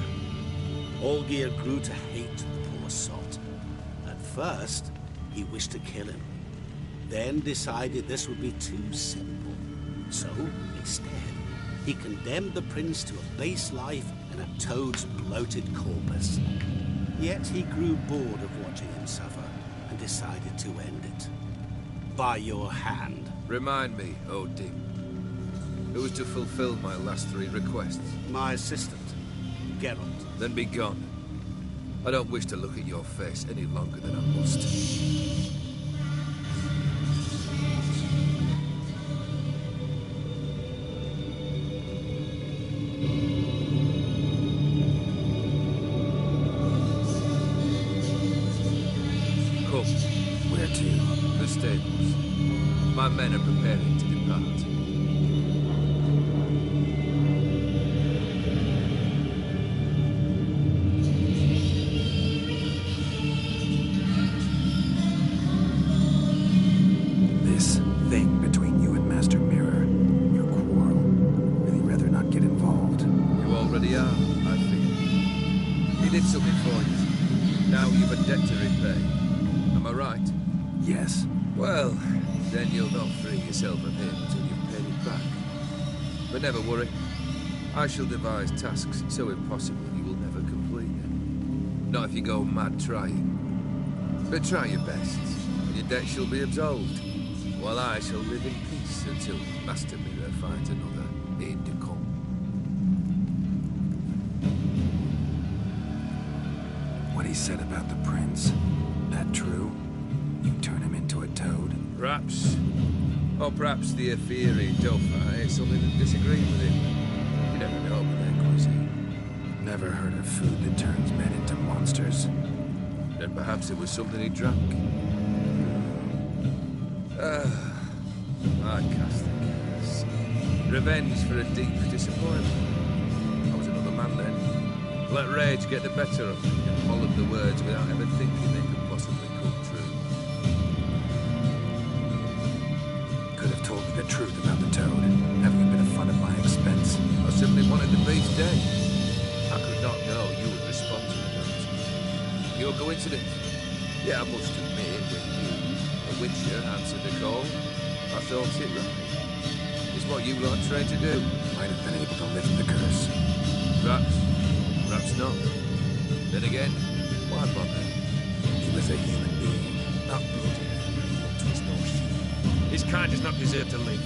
Olgierd grew to hate the poor sot. At first, he wished to kill him. Then decided this would be too simple. So, instead, he condemned the prince to a base life in a toad's bloated corpus. Yet he grew bored of watching him suffer and decided to end it. By your hand. Remind me, Odin. Who was to fulfill my last 3 requests? My assistant, Geralt. Then be gone. I don't wish to look at your face any longer than I must. Where to? The stables. My men are preparing to depart. This thing between you and Master Mirror, your quarrel, really rather not get involved. You already are, I fear. He did something for you. Now you've a debt to repay. Am I right? Yes. Well, then you'll not free yourself of him until you've paid it back. But never worry. I shall devise tasks so impossible you will never complete them. Not if you go mad trying. But try your best, and your debt shall be absolved, while I shall live in peace until Master Mirror finds another aide de camp. he said about the prince, that true? You turn him into a toad? Perhaps. Or perhaps the Aetheri Dauphin ate something that disagreed with him. You never know with their cuisine. Never heard of food that turns men into monsters. Then perhaps it was something he drank. I cast the curse. Revenge for a deep disappointment. I was another man then. Let rage get the better of me and followed the words without ever thinking they could possibly come true. Could have told me the truth about the toad, having a bit of fun at my expense. I simply wanted the beast dead. I could not know you would respond to it. Your coincidence? Yeah, I must admit, when you, a witcher, answered the call, I thought it right. It's what you lot trained to do. Might have been able to lift the curse. Perhaps. Perhaps not. Then again, why bother? He was a human being, not bloody. Twist no sheep. His kind does not deserve to live.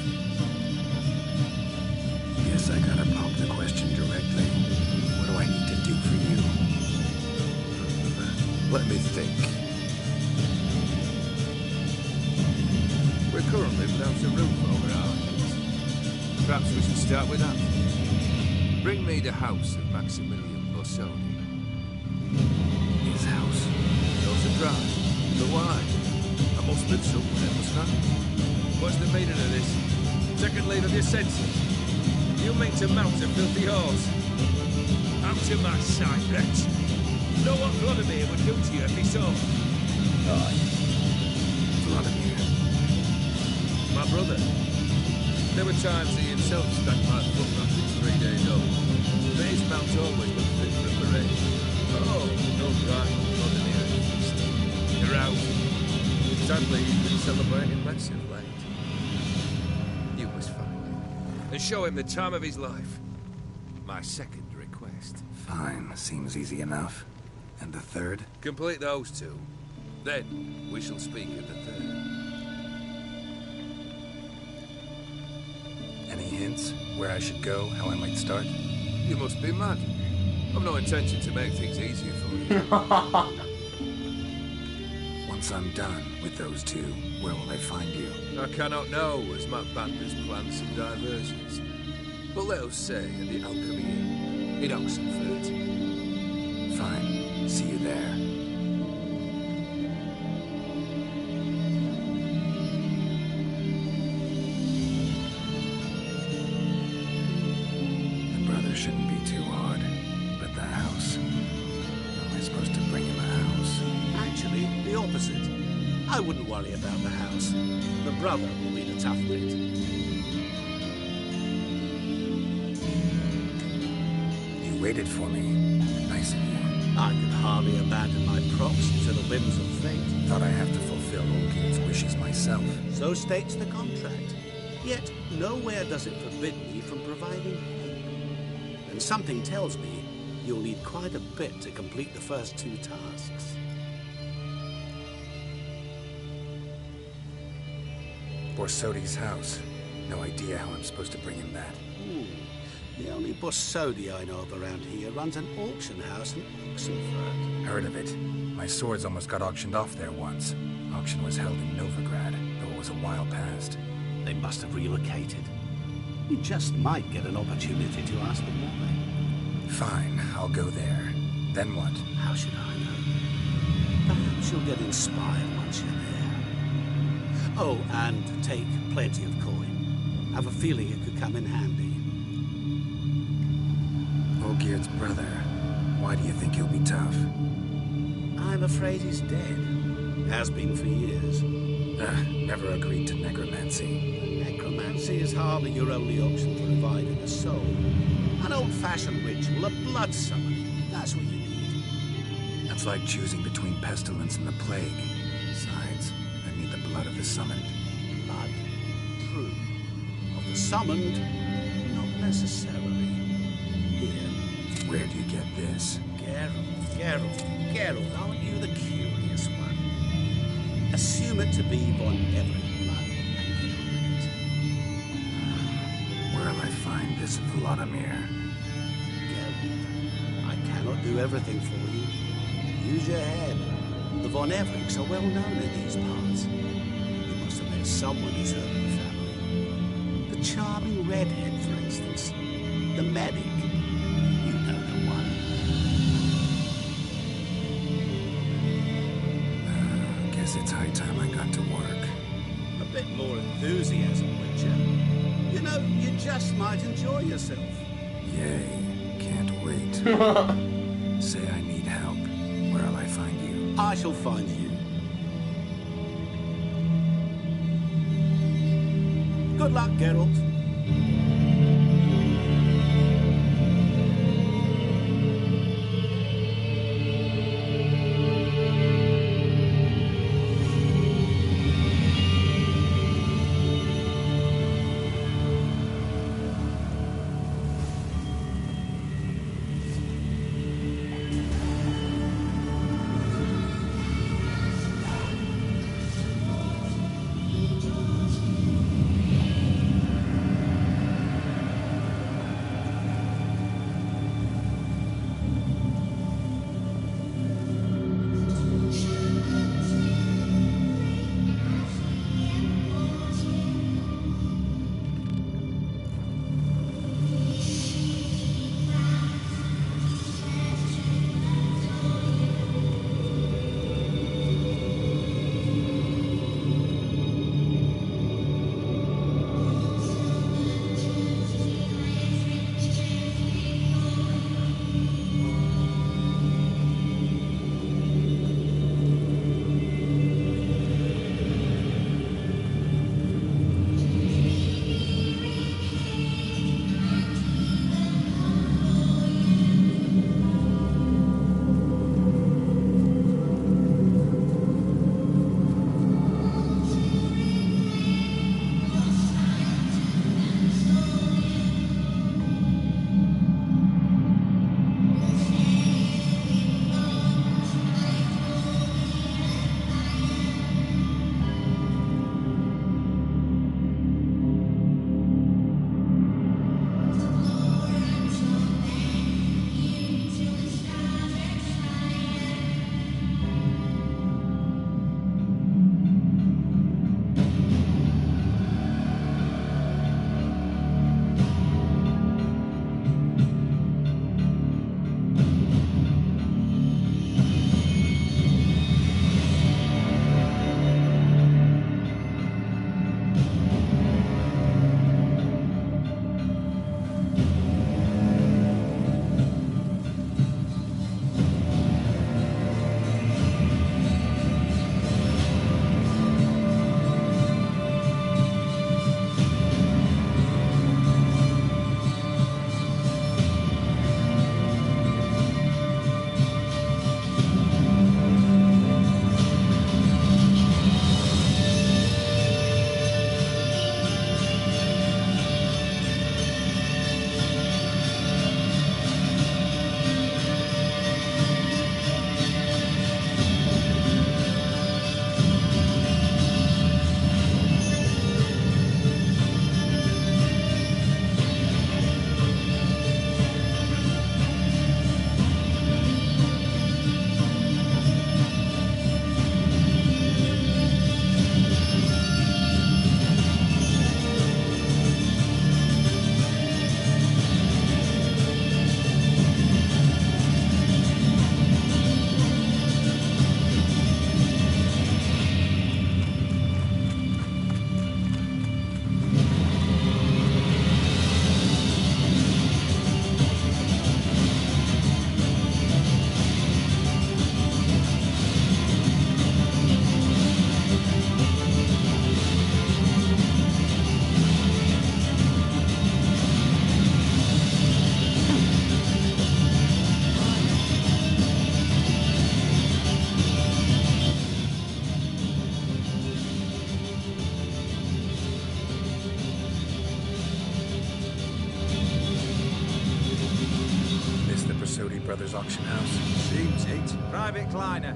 Guess I gotta pump the question directly. What do I need to do for you? Let me think. We're currently without a roof over our heads. Perhaps we should start with that. Bring me the house of Maximilian Borsodi. His house? No surprise. But why? I must live somewhere, must I? What's the meaning of this? Second leave of your senses. You mean to mount a filthy horse? Out of my sight, wretch. Know what Vladimir would do to you if he saw? Aye. Vladimir. My brother. There were times he himself stuck my foot after 3 days old. But his mount always looked fit for a parade. Oh, no right, Vladimir at least. You're out. Sadly, he's been celebrating less of late. You must find him. And show him the time of his life. My second request. Fine, seems easy enough. And the third? Complete those two. Then, we shall speak of the third. Any hints? Where I should go? How I might start? You must be mad. I've no intention to make things easier for you. Once I'm done with those two, where will I find you? I cannot know, as my banders plan some diversions. But let us say at the Alchemy Inn, in Oxenfurt. Fine. See you there. The brother shouldn't be too hard. But the house... How am I supposed to bring him a house? Actually, the opposite. I wouldn't worry about the house. The brother will be the tough bit. You waited for me. Nice of you. I could hardly abandon my props to the whims of fate. Thought I have to fulfill Olgerd's wishes myself. So states the contract. Yet, nowhere does it forbid me from providing help. And something tells me you'll need quite a bit to complete the first two tasks. Borsodi's house. No idea how I'm supposed to bring him that. The only Borsodi I know of around here runs an auction house in Oxenfurt. Heard of it. My swords almost got auctioned off there once. Auction was held in Novigrad, though it was a while past. They must have relocated. You just might get an opportunity to ask them why. Fine, I'll go there. Then what? How should I know? Perhaps you'll get inspired once you're there. Oh, and take plenty of coin. Have a feeling it could come in handy. Olgerd's brother. Why do you think he'll be tough? I'm afraid he's dead. Has been for years. Never agreed to necromancy. Necromancy is hardly your only option for reviving a soul. An old-fashioned ritual of blood summoning. That's what you need. That's like choosing between pestilence and the plague. Besides, I need the blood of the summoned. Blood? True. Of the summoned? Not necessarily. Here. Where do you get this? Geralt, aren't you the curious one? Assume it to be Von Everett blood and get on with it. Where'll I find this Vladimir? Geralt, I cannot do everything for you. Use your head. The Von Evericks are well known in these parts. You must have met someone who's heard of the family. The charming redhead, for instance. The medic. You know the one. Guess it's high time I got to work. A bit more enthusiasm, would you? You know, you just might enjoy yourself. Yay. Can't wait. Say I need help. Where'll I find you? I shall find you. Good luck, Geralt. Brothers auction house. Duty? Private Kleiner.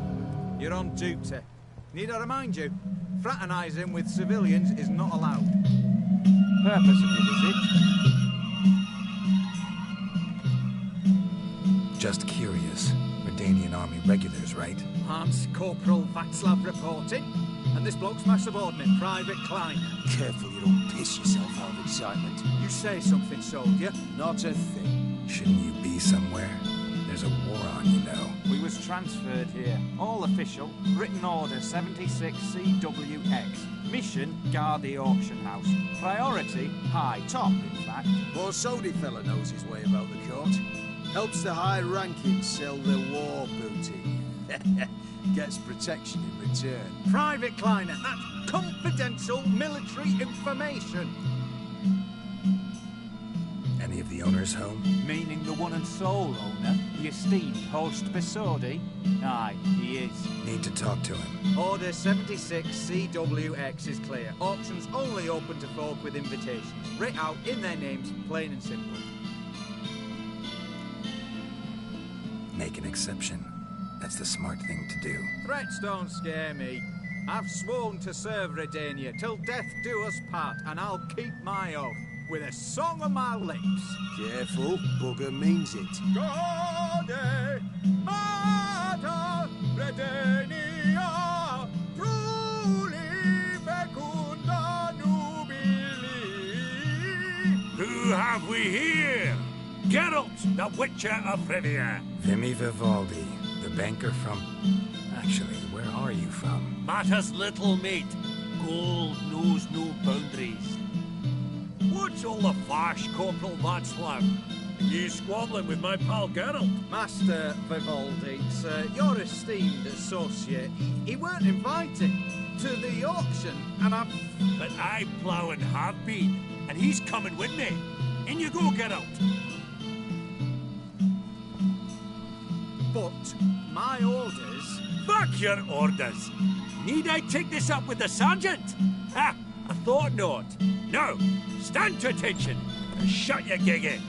You're on duty. Need I remind you, fraternising with civilians is not allowed. Purpose of your visit? Just curious. Redanian Army regulars, right? Arms Corporal Václav reporting, and this bloke's my subordinate, Private Kleiner. Careful you don't piss yourself out of excitement. You say something, soldier. Not a thing. Shouldn't you be somewhere? There's a war on, you know. We was transferred here. All official. Written order 76CWX. Mission, guard the auction house. Priority, high. Top, in fact. Poor Sody fella knows his way about the court. Helps the high rankings sell their war booty. Gets protection in return. Private Kleiner, that's confidential military information. Any of the owners home? Meaning the one and sole owner, the esteemed host Pesodi? Aye, he is. Need to talk to him. Order 76CWX is clear. Auctions only open to folk with invitations. Writ out in their names, plain and simple. Make an exception. That's the smart thing to do. Threats don't scare me. I've sworn to serve Redania till death do us part, and I'll keep my oath with a song on my lips. Careful, bugger means it. Gode, Mata, Redania, truly fecunda nubili. Who have we here? Geralt, the Witcher of Rivia. Vimy Vivaldi, the banker from... Actually, where are you from? Matters little, mate. Gold knows no boundaries. What's all the fash, Corporal Václav? You squabbling with my pal Geralt? Master Vivaldi, sir, your esteemed associate, he weren't invited to the auction, and I've... But I plough and have been, and he's coming with me. In you go, Geralt. But my orders... Fuck your orders! Need I take this up with the sergeant? Ha! I thought not. No! Stand to attention and shut your giggy.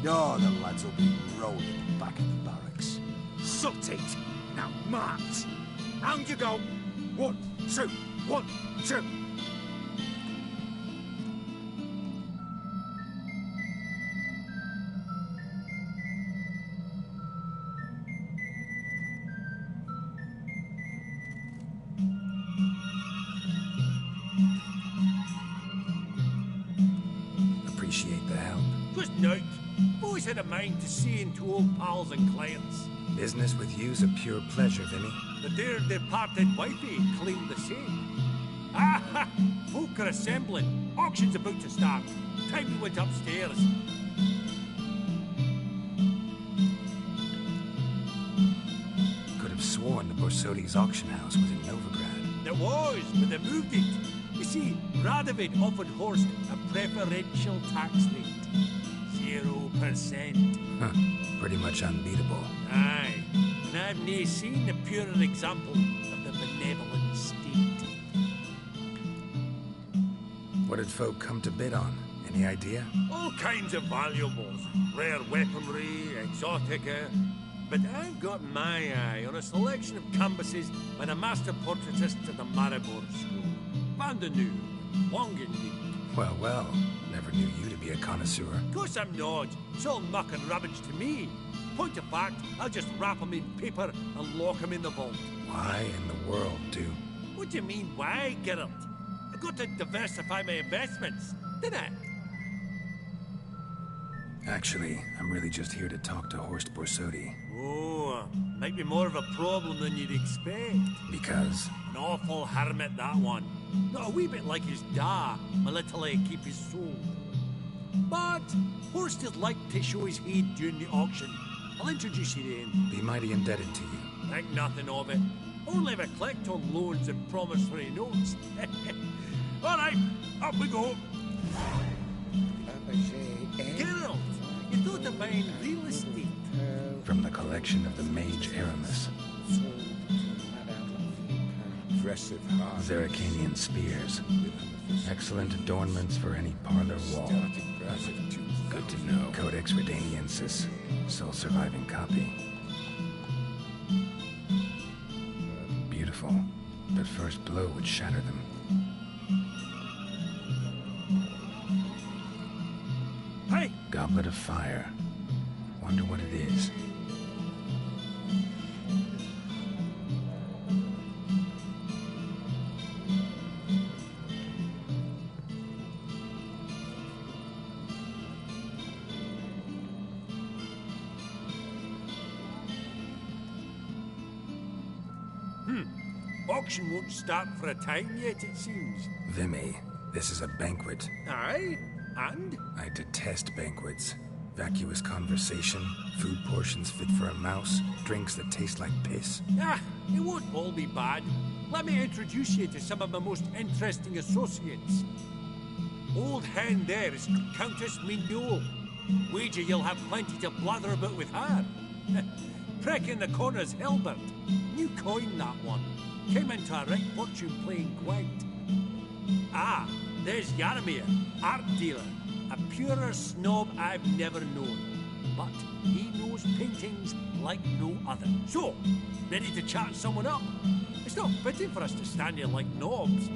Oh, the lads will be rolling back in the barracks. Sort it! Now march! Down you go! 1, 2, 1, 2. Appreciate the help. Twas night. Always had a mind to see into old pals and clients. Business with you's a pure pleasure, Vinny. The dear departed wifey claimed the same. Ah ha! Folk are assembling. Auction's about to start. Time we went upstairs. Could have sworn the Borsodi's auction house was in Novigrad. There was, but they moved it. You see, Radovid offered Horst a preferential tax rate. 0%. Huh. Pretty much unbeatable. Aye. And I've nae seen a purer example of the benevolent state. What did folk come to bid on? Any idea? All kinds of valuables. Rare weaponry, exotica. But I've got my eye on a selection of canvases by the master portraitist at the Maribor School. Van de New, long indeed. Well, well. Never knew you to be a connoisseur. Of course I'm not. It's all muck and rubbish to me. Point of fact, I'll just wrap 'em in paper and lock 'em in the vault. Why in the world, do? What do you mean, why, Geralt? I've got to diversify my investments, didn't I? Actually, I'm really just here to talk to Horst Borsodi. Oh, might be more of a problem than you'd expect. Because? An awful hermit, that one. Not a wee bit like his da, my little keep his soul. But Horst is like to show his head during the auction. I'll introduce you to him. Be mighty indebted to you. Think nothing of it. Only if I collect on loans and promissory notes. All right, up we go. Geralt, you thought of buying real estate? From the collection of the Mage Aramis. Impressive, Zerrikanian spears. Excellent adornments for any parlor wall. Good to know. Codex Redaniensis. Sole surviving copy. Beautiful. But first blow would shatter them. Hey! Goblet of Fire. Wonder what it is. Auction won't start for a time yet, it seems. Vimy, this is a banquet. Aye? And? I detest banquets. Vacuous conversation, food portions fit for a mouse, drinks that taste like piss. Ah, it won't all be bad. Let me introduce you to some of my most interesting associates. Old hen there is Countess Mignole. Wager you'll have plenty to blather about with her. Prick in the corner's Hilbert. New coin, that one. Came into a right fortune playing Gwent. Ah, there's Yarmir, art dealer. A purer snob I've never known. But he knows paintings like no other. So, ready to chat someone up? It's not fitting for us to stand here like knobs.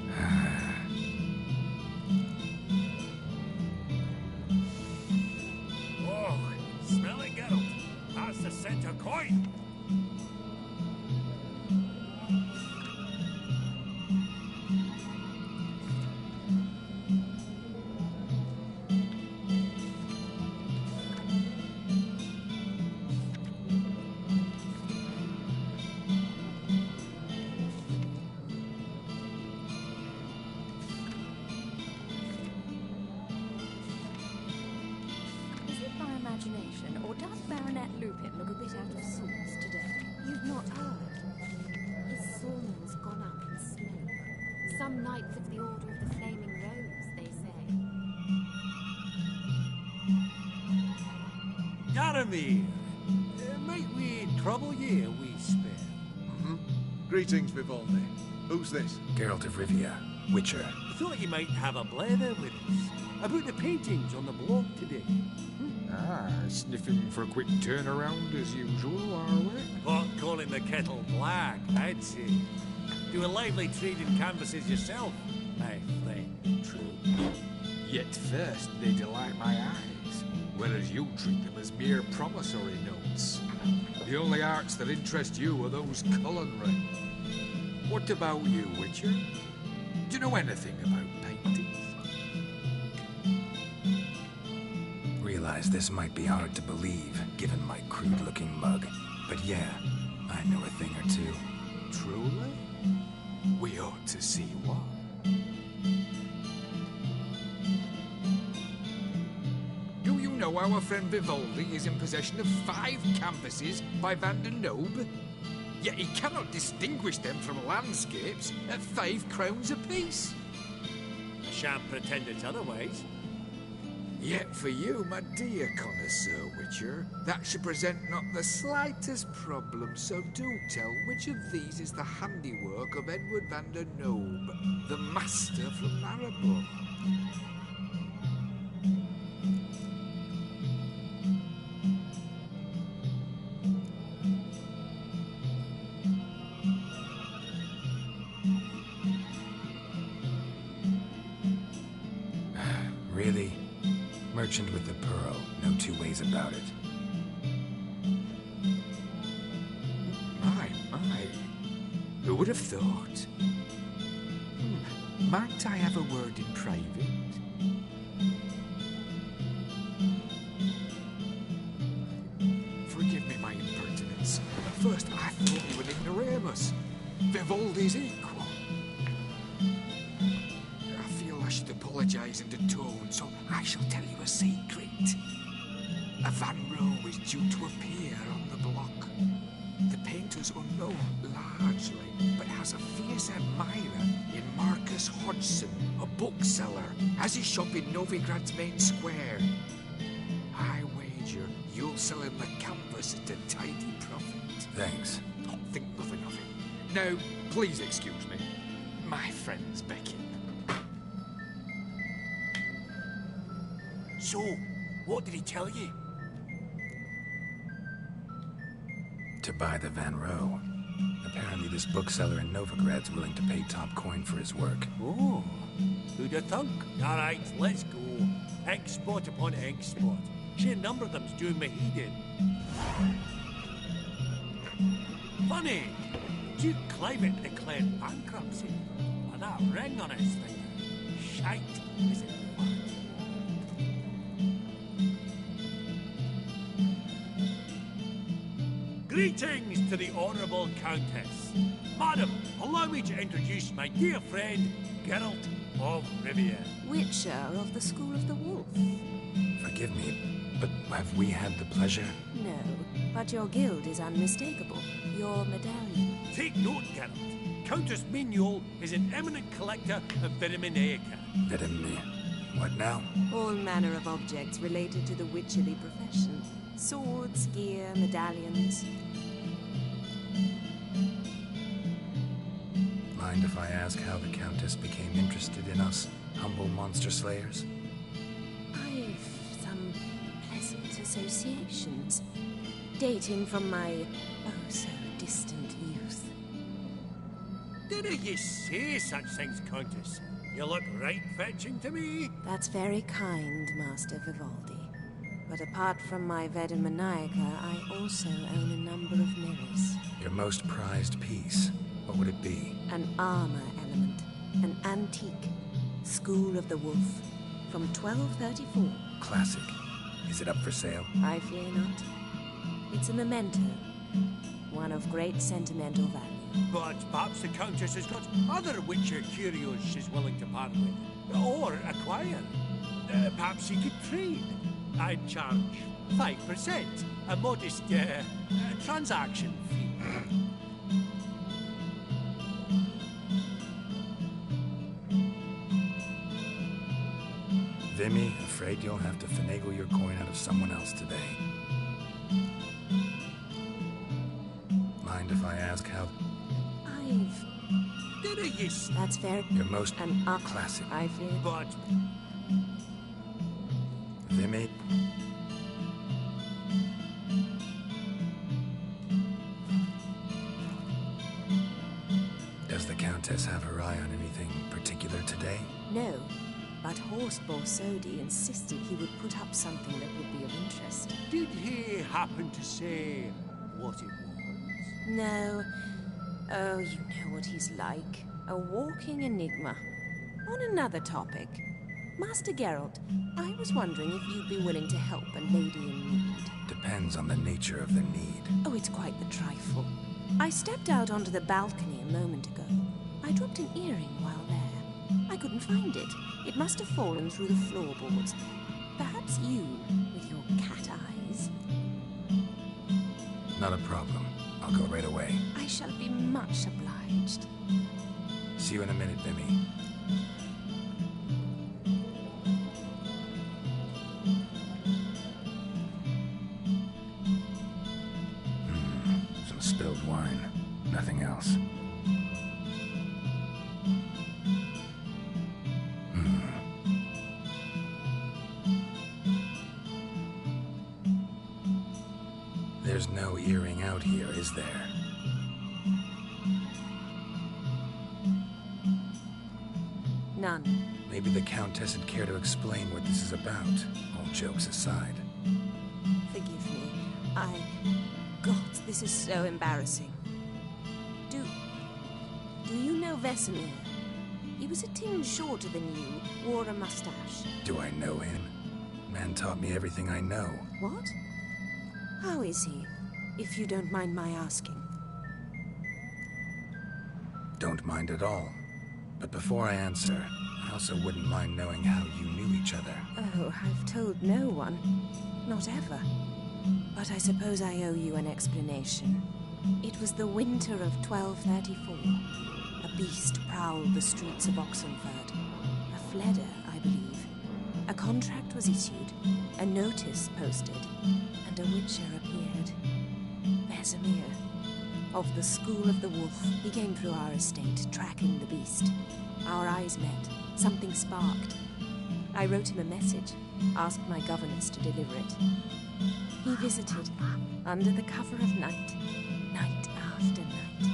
Oh, smell it, Geralt. That's the center coin. Or does Baronet Lupin look a bit out of sorts today? You've not heard? His sawmill's gone up in smoke. Some knights of the Order of the Flaming Rose, they say. Yarmir, might we trouble ye a wee spell? Greetings, Vivaldi. Who's this? Geralt of Rivia, Witcher. Thought you might have a blather with us about the paintings on the blog today. Ah, sniffing for a quick turnaround as usual, are we? Pot calling the kettle black, I'd say. Do a lively trade in canvases yourself, my friend. True. Yet first they delight my eyes, whereas you treat them as mere promissory notes. The only arts that interest you are those culinary. What about you, Witcher? Do you know anything about paintings? Realize this might be hard to believe, given my crude-looking mug. But yeah, I know a thing or two. Truly? We ought to see one. Do you know our friend Vivaldi is in possession of 5 canvases by Van der Nobe? Yet he cannot distinguish them from landscapes at 5 crowns apiece. I shan't pretend it's otherwise. Yet for you, my dear connoisseur Witcher, that should present not the slightest problem, so do tell which of these is the handiwork of Edward van der Nobe, the master from Maribor. Really? Merchant with the pearl, no two ways about it. My. Who would have thought? Might I have a word in private? Forgive me my impertinence. At first I thought you an ignoramus. Vivaldi's equal. I feel I should apologize in the tone, so I shall tell you a secret. A Van Rohe is due to appear on the block. The painter's unknown, largely, but has a fierce admirer in Marcus Hodgson, a bookseller, has his shop in Novigrad's main square. I wager you'll sell him the canvas at a tidy profit. Thanks. Oh, think nothing of it. Now, please excuse me. My friend's beckoning. So, what did he tell you? To buy the Van Rohe. Apparently this bookseller in Novigrad's willing to pay top coin for his work. Oh, who'd have thunk? All right, let's go. Ink spot upon ink spot. Sheer number of them's doing me heed in. Funny, Duke Clivet declared bankruptcy. And that ring on his finger. Shite, is it? Greetings to the Honourable Countess. Madam, allow me to introduce my dear friend, Geralt of Rivia. Witcher of the School of the Wolf. Forgive me, but have we had the pleasure? No, but your guild is unmistakable. Your medallion. Take note, Geralt. Countess Mignoul is an eminent collector of vitaminaica. What now? All manner of objects related to the witcherly profession. Swords, gear, medallions. Mind if I ask how the Countess became interested in us, humble monster slayers? I've some pleasant associations, dating from my oh-so-distant youth. Didn't you say such things, Countess? You look right fetching to me. That's very kind, Master Vivaldi. But apart from my Vedemaniaca, I also own a number of mirrors. Your most prized piece, what would it be? An armor element. An antique. School of the Wolf. From 1234. Classic. Is it up for sale? I fear not. It's a memento. One of great sentimental value. But perhaps the Countess has got other Witcher curios she's willing to part with. Or acquire. Perhaps you could trade. I'd charge 5%. A modest, transaction fee. Vimy, afraid you'll have to finagle your coin out of someone else today. Mind if I ask how... That's fair. Your most classic. I fear. But... Vimy... Does the Countess have her eye on anything particular today? No, but Horst Borsodi insisted he would put up something that would be of interest. Did he happen to say what it was? No. Oh, you know what he's like. A walking enigma. On another topic, Master Geralt, I was wondering if you'd be willing to help a lady in need. Depends on the nature of the need. Oh, it's quite the trifle. I stepped out onto the balcony a moment ago. I dropped an earring while there. I couldn't find it. It must have fallen through the floorboards. Perhaps you, with your cat eyes. Not a problem. I'll go right away. I shall be much obliged. See you in a minute, Vimy. Some spilled wine. Nothing else. There's no earring out here, is there? None. Maybe the Countess would care to explain what this is about, all jokes aside. Forgive me. God, this is so embarrassing. Do you know Vesemir? He was a tinge shorter than you, wore a mustache. Do I know him? Man taught me everything I know. What? How is he, if you don't mind my asking? Don't mind at all. But before I answer, I also wouldn't mind knowing how you knew each other. Oh, I've told no one. Not ever. But I suppose I owe you an explanation. It was the winter of 1234. A beast prowled the streets of Oxenford. A fledder, I believe. A contract was issued, a notice posted, and a witcher appeared. Vesemir, of the School of the Wolf. He came through our estate, tracking the beast. Our eyes met. Something sparked. I wrote him a message, asked my governess to deliver it. He visited, under the cover of night, night after night.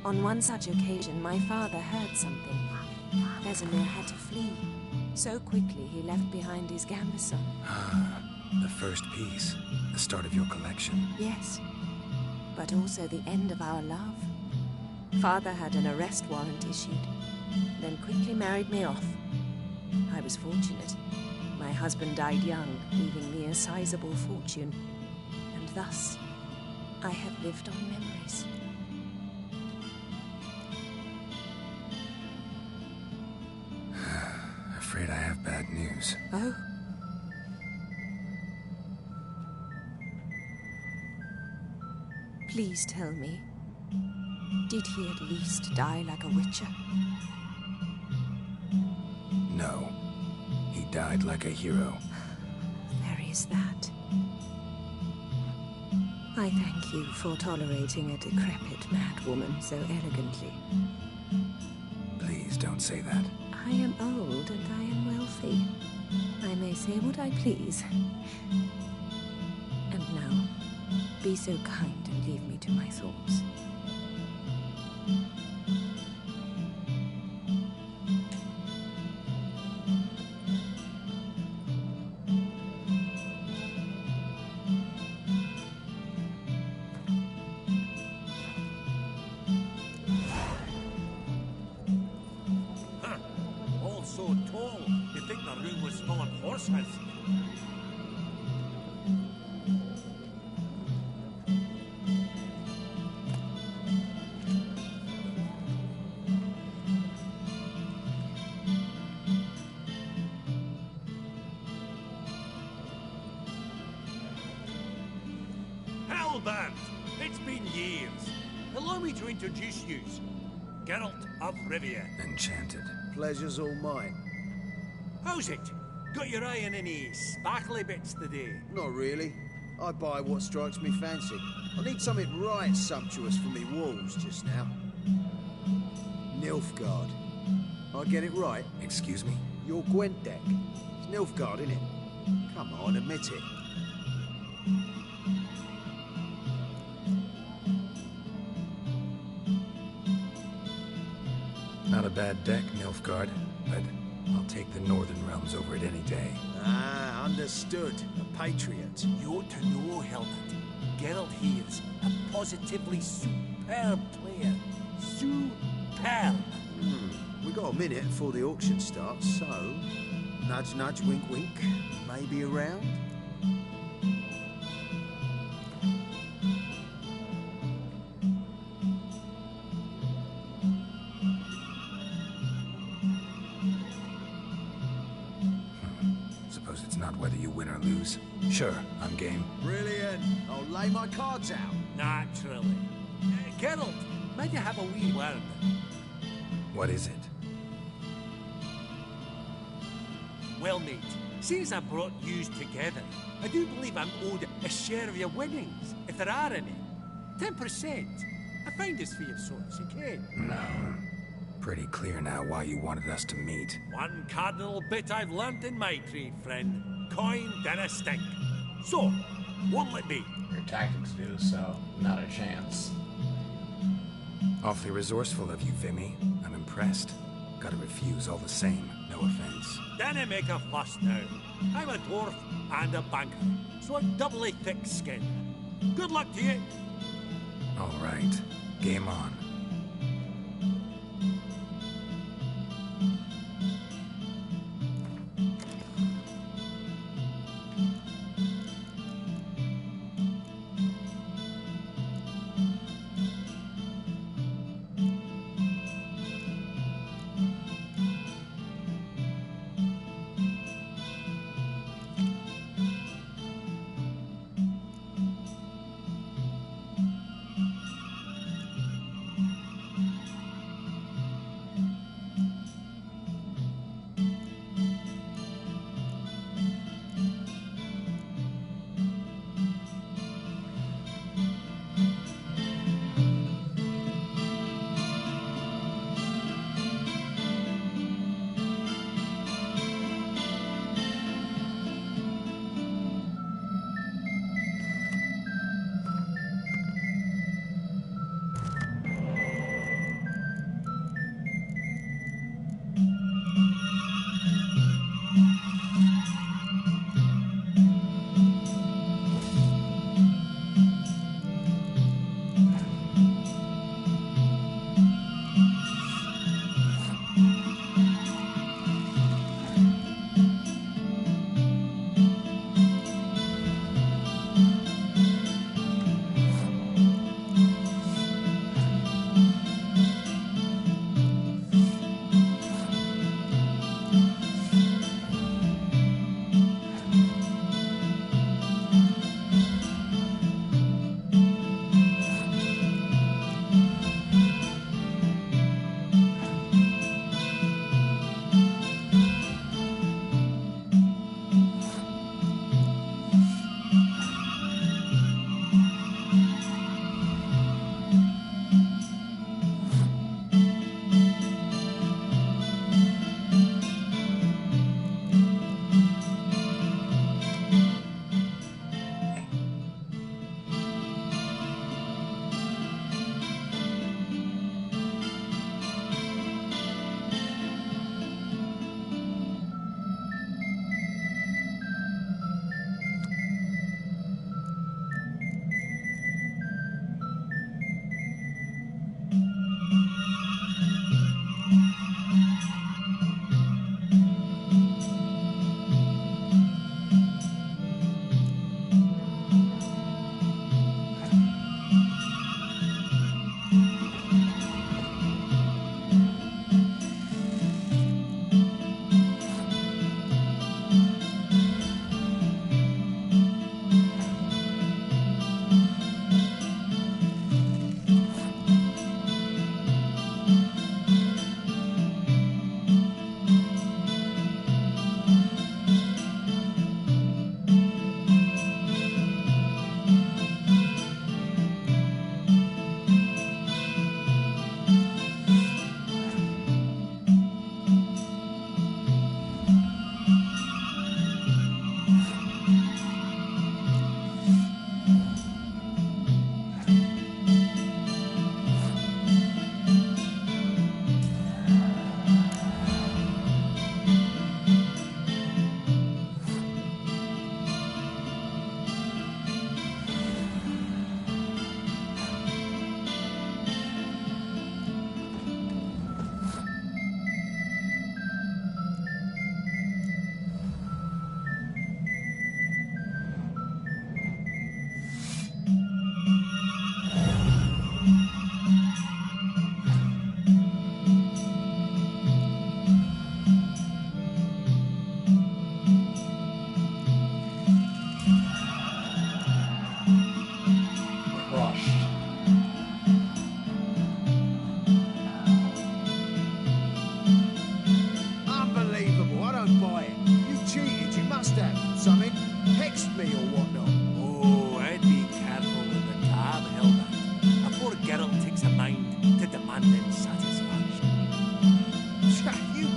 On one such occasion, my father heard something. Vesemir had to flee. So quickly, he left behind his gambeson. The first piece. The start of your collection. Yes, but also the end of our love. Father had an arrest warrant issued, then quickly married me off. I was fortunate. My husband died young, leaving me a sizable fortune. And thus, I have lived on memories. Afraid I have bad news. Oh? Please tell me, did he at least die like a witcher? No. He died like a hero. There is that. I thank you for tolerating a decrepit madwoman so elegantly. Please don't say that. I am old and I am wealthy. I may say what I please. And now, be so kind and leave me to my thoughts. All so tall, you think the room was full of horses. Hellbent! It's been years. Allow me to introduce you. Geralt of Rivia. Enchanted. Pleasure's all mine. How's it? Got your eye on any sparkly bits today? Not really. I buy what strikes me fancy. I need something right sumptuous for me walls just now. Nilfgaard. I get it right? Excuse me? Your Gwent deck. It's Nilfgaard, innit? Come on, admit it. Not a bad deck, Nilfgaard, but I'll take the Northern Realms over it any day. Ah, understood. A patriot. You ought to know, Helmut. Geralt here's a positively superb player. Superb. We got a minute before the auction starts, so... Nudge, nudge, wink, wink. Maybe around? Suppose it's not whether you win or lose. Sure, I'm game. Brilliant. I'll lay my cards out. Naturally. Geralt, might you have a wee word? What is it? Well, mate, since I brought yous together, I do believe I'm owed a share of your winnings, if there are any. 10%. I find this for your sorts, okay? No. Pretty clear now why you wanted us to meet. One cardinal bit I've learnt in my trade, friend. Coin dinna stink. So, what'll it be? Your tactics do, so not a chance. Awfully resourceful of you, Vimy. I'm impressed. Gotta refuse all the same. No offense. Dinna make a fuss now. I'm a dwarf and a banker, so I'm doubly thick-skinned. Good luck to you. All right. Game on.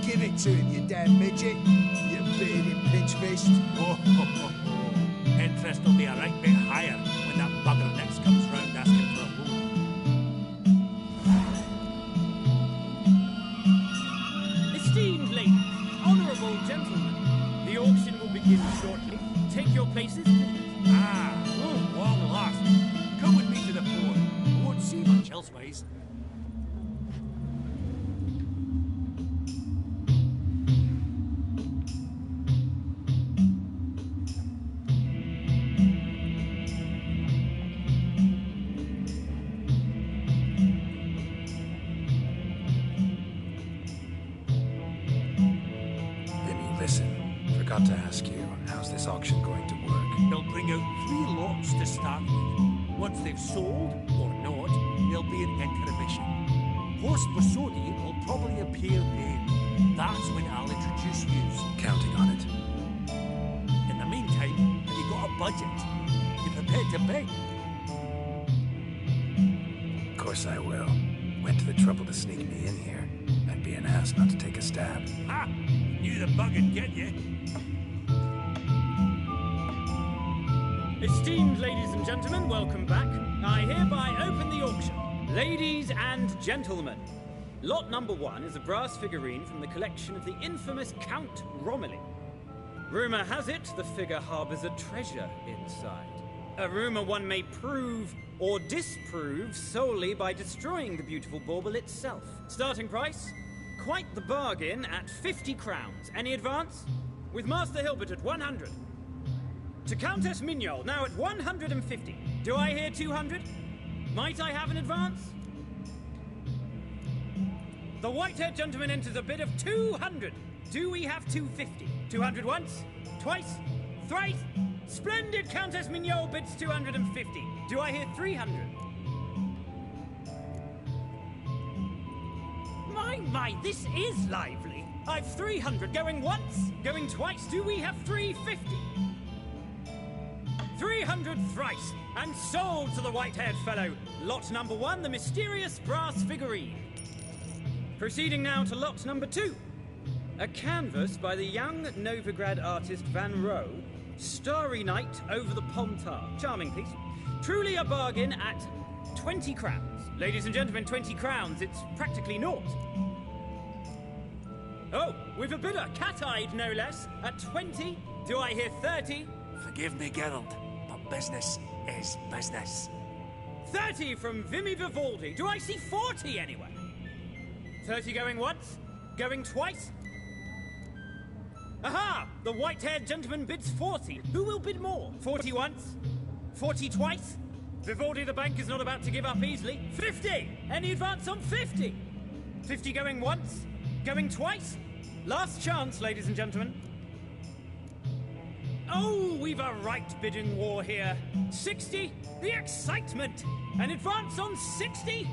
Give it to him, you damn midget. You bearded pinch fist. Interest will be a right bit higher when that bugger next comes round asking for a loan. Esteemed ladies, honourable gentlemen, the auction will begin shortly. Take your places, please. Long last. Come with me to the floor. I won't see much elsewise. Forgot to ask you, how's this auction going to work? They'll bring out 3 lots to start with. Once they've sold, or not, there'll be an intermission. Horse Persodi will probably appear then. That's when I'll introduce you. Counting on it. In the meantime, have you got a budget? You prepared to beg? Of course I will. Went to the trouble to sneak me in here. I'd be an ass not to take a stab. Ha! Knew the bug would get you. Esteemed ladies and gentlemen, welcome back. I hereby open the auction. Ladies and gentlemen, lot number 1 is a brass figurine from the collection of the infamous Count Romilly. Rumour has it the figure harbours a treasure inside. A rumour one may prove or disprove solely by destroying the beautiful bauble itself. Starting price? Quite the bargain at 50 crowns. Any advance? With Master Hilbert at 100. To Countess Mignol, now at 150. Do I hear 200? Might I have an advance? The white-haired gentleman enters a bid of 200. Do we have 250? 200 once? Twice? Thrice? Splendid! Countess Mignol bids 250. Do I hear 300? My, this is lively. I've 300 going once, going twice. Do we have 350? 300 thrice, and sold to the white-haired fellow. Lot number 1, the mysterious brass figurine. Proceeding now to lot number 2. A canvas by the young Novigrad artist Van Rowe, Starry Night over the Pontar. Charming piece. Truly a bargain at 20 crowns. Ladies and gentlemen, 20 crowns, it's practically naught. Oh, we've a bidder, cat-eyed no less, at 20. Do I hear 30? Forgive me, Geralt, but business is business. 30 from Vimy Vivaldi. Do I see 40 anyway? 30 going once? Going twice? Aha! The white-haired gentleman bids 40. Who will bid more? 40 once? 40 twice? Vivaldi the bank is not about to give up easily. 50! Any advance on 50? 50 going once? Going twice? Last chance, ladies and gentlemen. Oh, we've a right bidding war here. 60? The excitement! An advance on 60?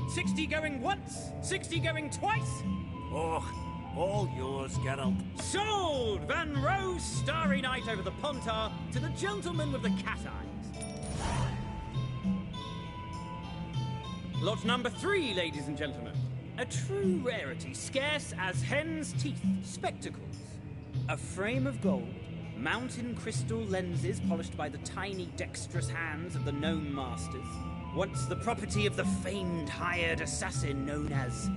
60 going once? 60 going twice? Oh, all yours, Geralt. Sold! Van Rowe's Starry Night over the Pontar to the gentleman with the cat eyes. Lot number 3, ladies and gentlemen. A true rarity, scarce as hen's teeth. Spectacles. A frame of gold. Mountain crystal lenses polished by the tiny, dexterous hands of the gnome masters. Once the property of the famed hired assassin known as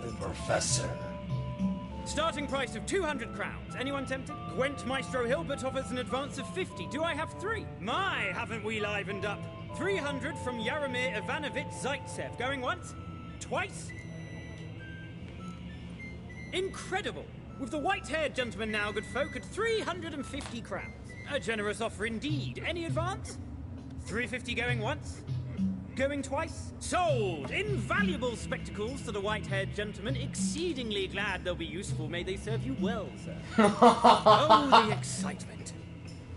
the Professor. Starting price of 200 crowns. Anyone tempted? Gwent Maestro Hilbert offers an advance of 50. Do I have 3? My, haven't we livened up? 300 from Yaromir Ivanovich Zaitsev. Going once? Twice? Incredible! With the white-haired gentleman now, good folk, at 350 crowns. A generous offer indeed. Any advance? 350 going once? Going twice? Sold! Invaluable spectacles to the white-haired gentleman. Exceedingly glad they'll be useful. May they serve you well, sir. Oh, the excitement.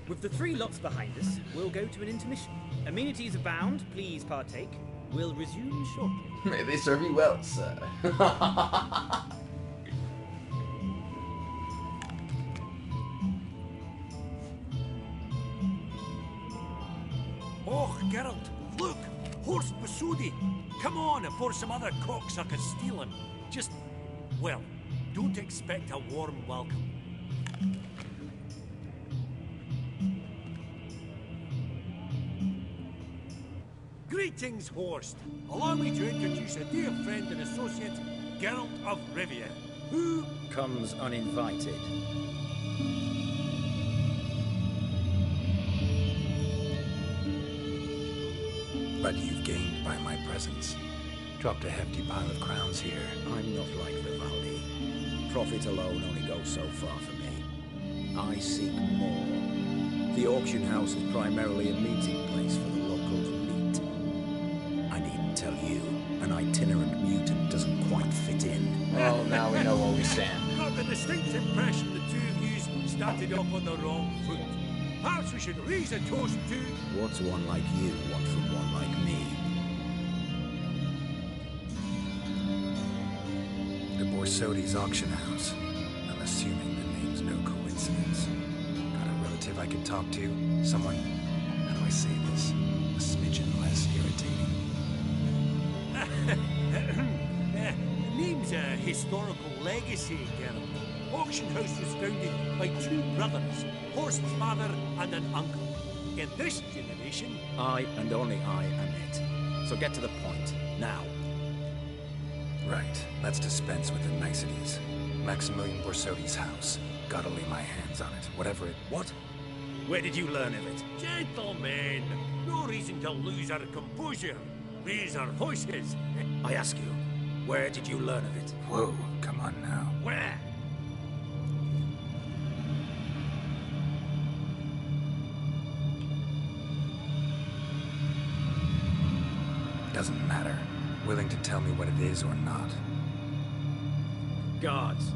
With the 3 lots behind us, we'll go to an intermission. Amenities abound. Please partake. We'll resume shortly. May they serve you well, sir. Oh, Geralt, look! Horse Basudi! Come on, before some other cocksuckers steal him. Just, well, don't expect a warm welcome. Greetings, Horst. Allow me to introduce a dear friend and associate, Geralt of Rivia, who comes uninvited. But you've gained by my presence. Dropped a hefty pile of crowns here. I'm not like Vivaldi. Profit alone only goes so far for me. I seek more. The auction house is primarily a meeting place for the locals to meet. I needn't tell you, an itinerant mutant doesn't quite fit in. Well, now we know where we stand. Got the distinct impression the two of you started off on the wrong foot. Perhaps we should raise a toast to... What's one like you want from one like me? The Borsodi's auction house. I'm assuming the name's no coincidence. Got a relative I could talk to? Someone, how do I say this, a smidgen less irritating? Name's a historical legacy, Geralt. Auction house was founded by two brothers, Horst's father and an uncle. In this generation... I and only I am it. So get to the point, now. Right, let's dispense with the niceties. Maximilian Borsodi's house. Gotta lay my hands on it, whatever it... What? Where did you learn of it? Gentlemen, no reason to lose our composure. Raise our voices. I ask you, where did you learn of it? Whoa, come on now. Where? Doesn't matter. Willing to tell me what it is or not. Guards,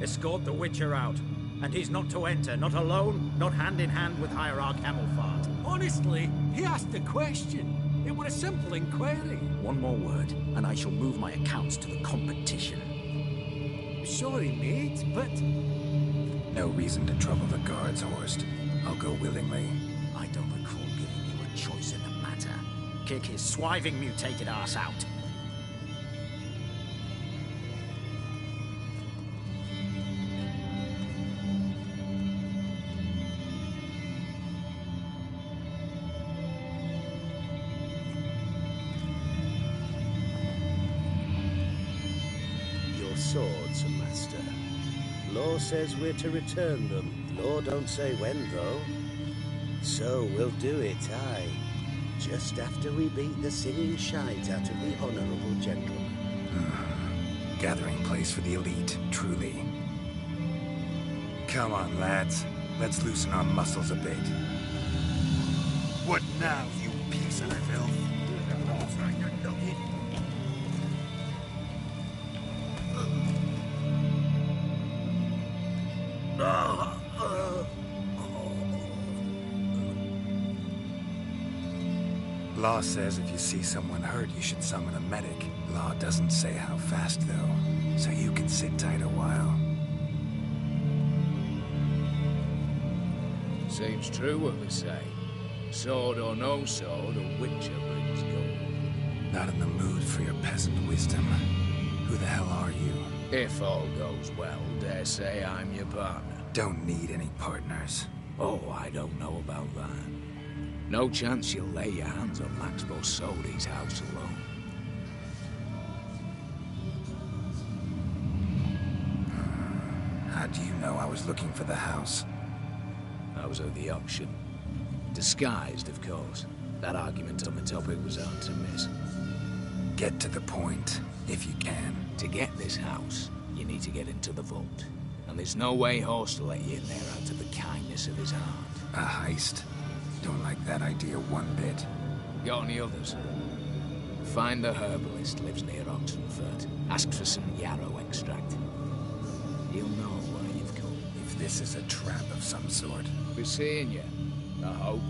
escort the Witcher out. And he's not to enter, not alone, not hand in hand with Hierarch Hamelfart. Honestly, he asked a question. It was a simple inquiry. One more word, and I shall move my accounts to the competition. Sorry, mate, but... No reason to trouble the guards, Horst. I'll go willingly. I don't recall giving you a choice in the matter. Kick his swiving mutated ass out. Swords, Master. Law says we're to return them. Law don't say when, though. So we'll do it, aye. Just after we beat the singing shite out of the honourable gentleman. Gathering place for the elite, truly. Come on, lads. Let's loosen our muscles a bit. What now, you piece of filth? Law says if you see someone hurt, you should summon a medic. Law doesn't say how fast, though, so you can sit tight a while. Seems true what they say. Sword or no sword, a Witcher brings gold. Not in the mood for your peasant wisdom. Who the hell are you? If all goes well, dare say I'm your partner. Don't need any partners. Oh, I don't know about that. No chance you'll lay your hands on Max Borsodi's house alone. How do you know I was looking for the house? I was at the auction. Disguised, of course. That argument on the topic was hard to miss. Get to the point, if you can. To get this house, you need to get into the vault. And there's no way Horst will let you in there out of the kindness of his heart. A heist? Don't like that idea one bit. Got any others? Find the herbalist, lives near Oxenfurt. Ask for some yarrow extract. He'll know why you've come. If this is a trap of some sort. Be seeing you, I hope.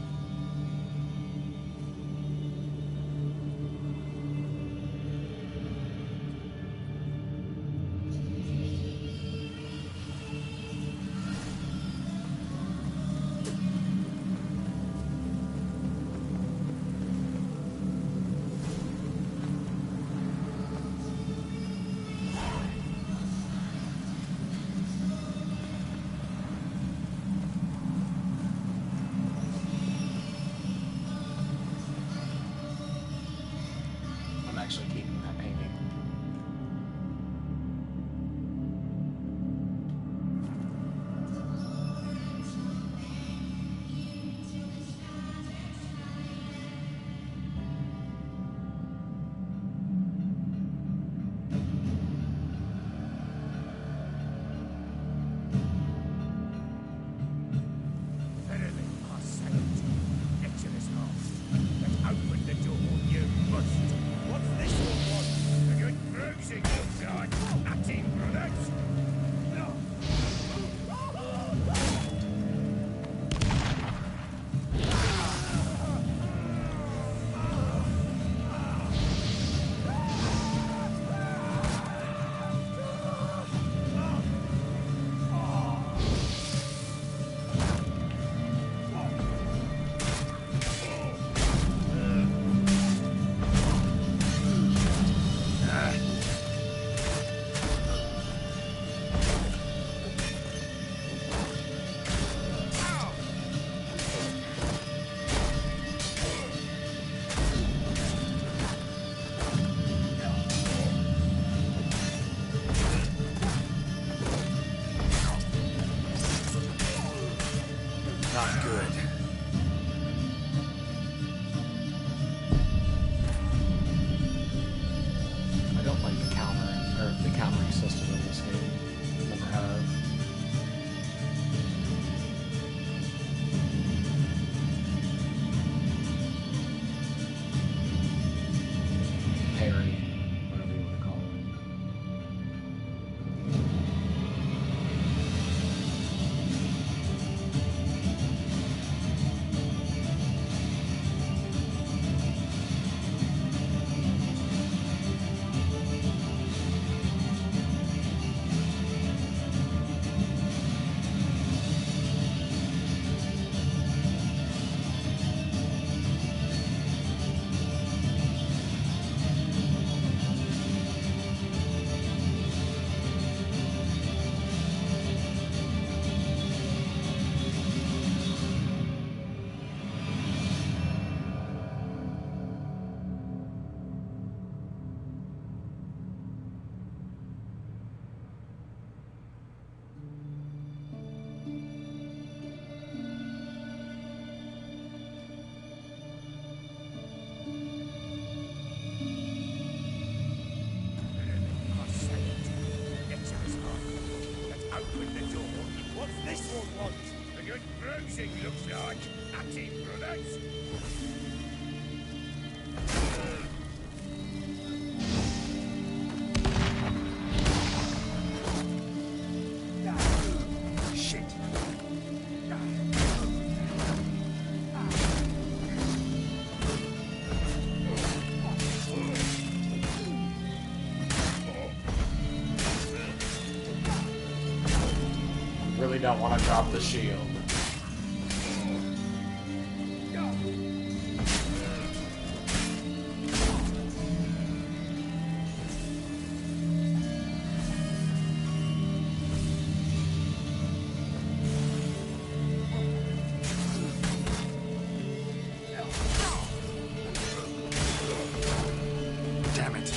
Not good. I don't like the countering system in this game. Never have. Parry, whatever you want to call it. Open the door. What's this one want? A good bruising, looks like. At it, brothers. Shit. Really don't want to drop the shield. Damn it.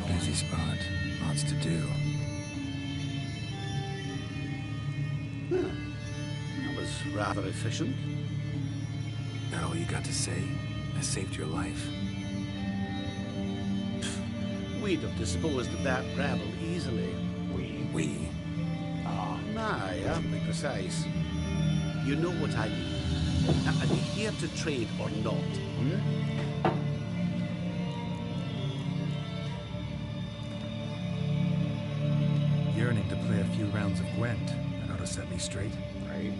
Busy spot. Lots to do. That was rather efficient. That all you got to say? I saved your life. We'd have disposed of that rabble easily. We? Aye, I'll be precise. You know what I mean. Are you here to trade or not? Yearning to play a few rounds of Gwent. That ought to set me straight. Right.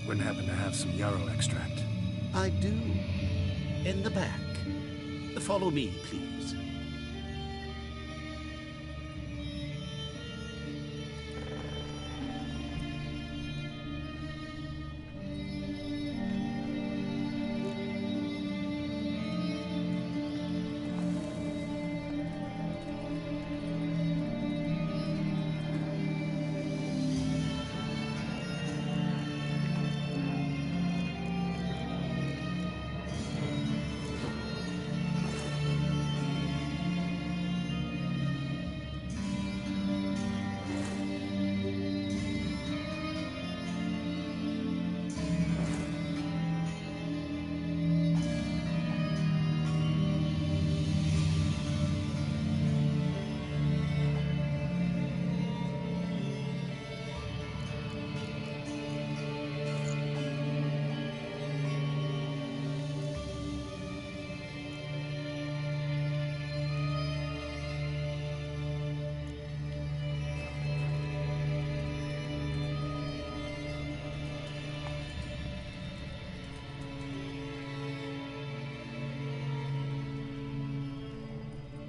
Wouldn't happen to have some yarrow extract? I do. In the back. Follow me, please.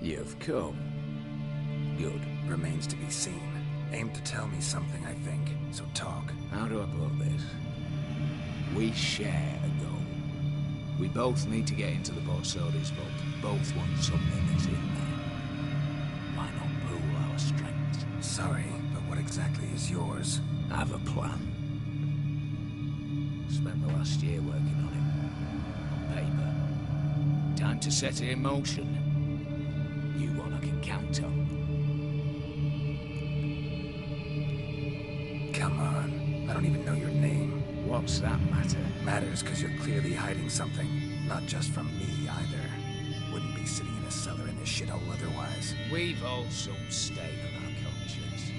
You've come. Good. Remains to be seen. Aim to tell me something, I think. So talk. How do I put this? We share a goal. We both need to get into the Borsodi's vault. Both want something that's in there. Why not pool our strengths? Sorry, but what exactly is yours? I have a plan. Spent the last year working on it. On paper. Time to set it in motion. You one I can count on. Come on. I don't even know your name. What's that matter? Matters because you're clearly hiding something. Not just from me, either. Wouldn't be sitting in a cellar in this shithole otherwise. We've all some stain on our conscience.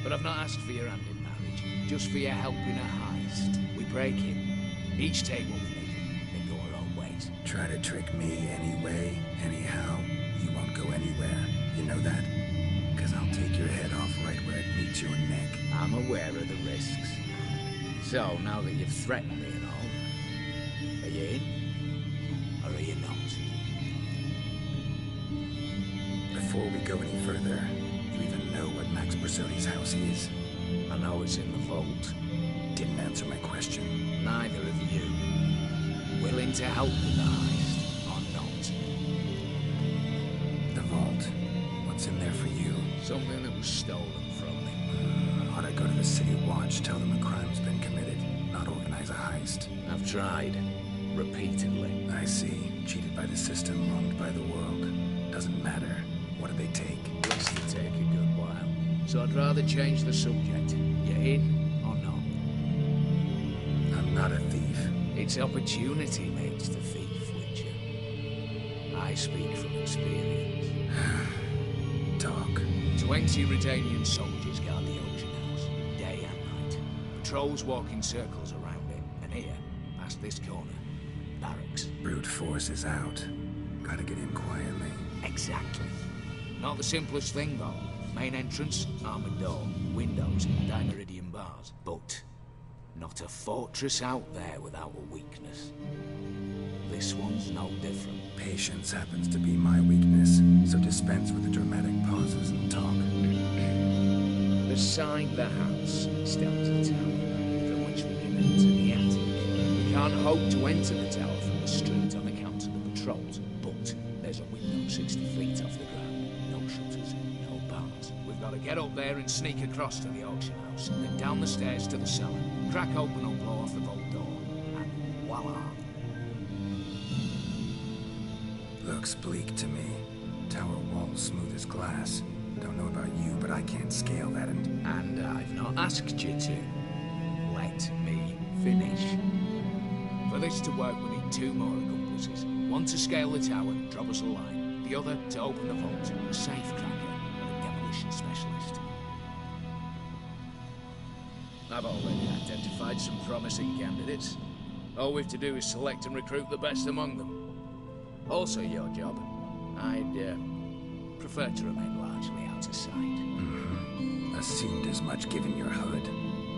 But I've not asked for your hand in marriage. Just for your help in a heist. We break it. Each take what we need, then go our own ways. Try to trick me anyway, anyhow. You won't go anywhere. You know that? Because I'll take your head off right where it meets your neck. I'm aware of the risks. So, now that you've threatened me and all, are you in? Or are you not? Before we go any further, you even know what Max Bersodi's house is? I know it's in the vault. Didn't answer my question. Neither of you. Willing to help with the heist, or not? The vault? What's in there for you? Something that was stolen from me. Ought I go to the City Watch, tell them a crime's been committed, not organize a heist? I've tried. Repeatedly. I see. Cheated by the system, wronged by the world. Doesn't matter. What do they take? This could take a good while. So I'd rather change the subject. You in or not? I'm not a thief. It's opportunity makes the thief, Witcher. I speak from experience. Talk. 20 Redanian soldiers guard the auction house, day and night. Patrols walk in circles around it, and here, past this corner, barracks. Brute force is out. Gotta get in quietly. Exactly. Not the simplest thing, though. Main entrance, armored door, windows, Dinaridian bars. But not a fortress out there without a weakness. This one's no different. Patience happens to be my weakness, so dispense with the dramatic pauses and talk. Beside the house stands a tower, from which we can enter the attic. We can't hope to enter the tower from the street on account of the patrols, but there's a window 60 feet off the ground. No shutters, no bars. We've got to get up there and sneak across to the auction house, then down the stairs to the cellar, crack open or blow off the vault door, and voila. Looks bleak to me. Tower walls smooth as glass. Don't know about you, but I can't scale that and I've not asked you to. Let me finish. For this to work, we need 2 more accomplices. One to scale the tower, drop us a line. The other to open the vault, a safe cracker, and a demolition specialist. I've already identified some promising candidates. All we've to do is select and recruit the best among them. Also your job. I'd prefer to remain largely out of sight. Assumed as much given your hood.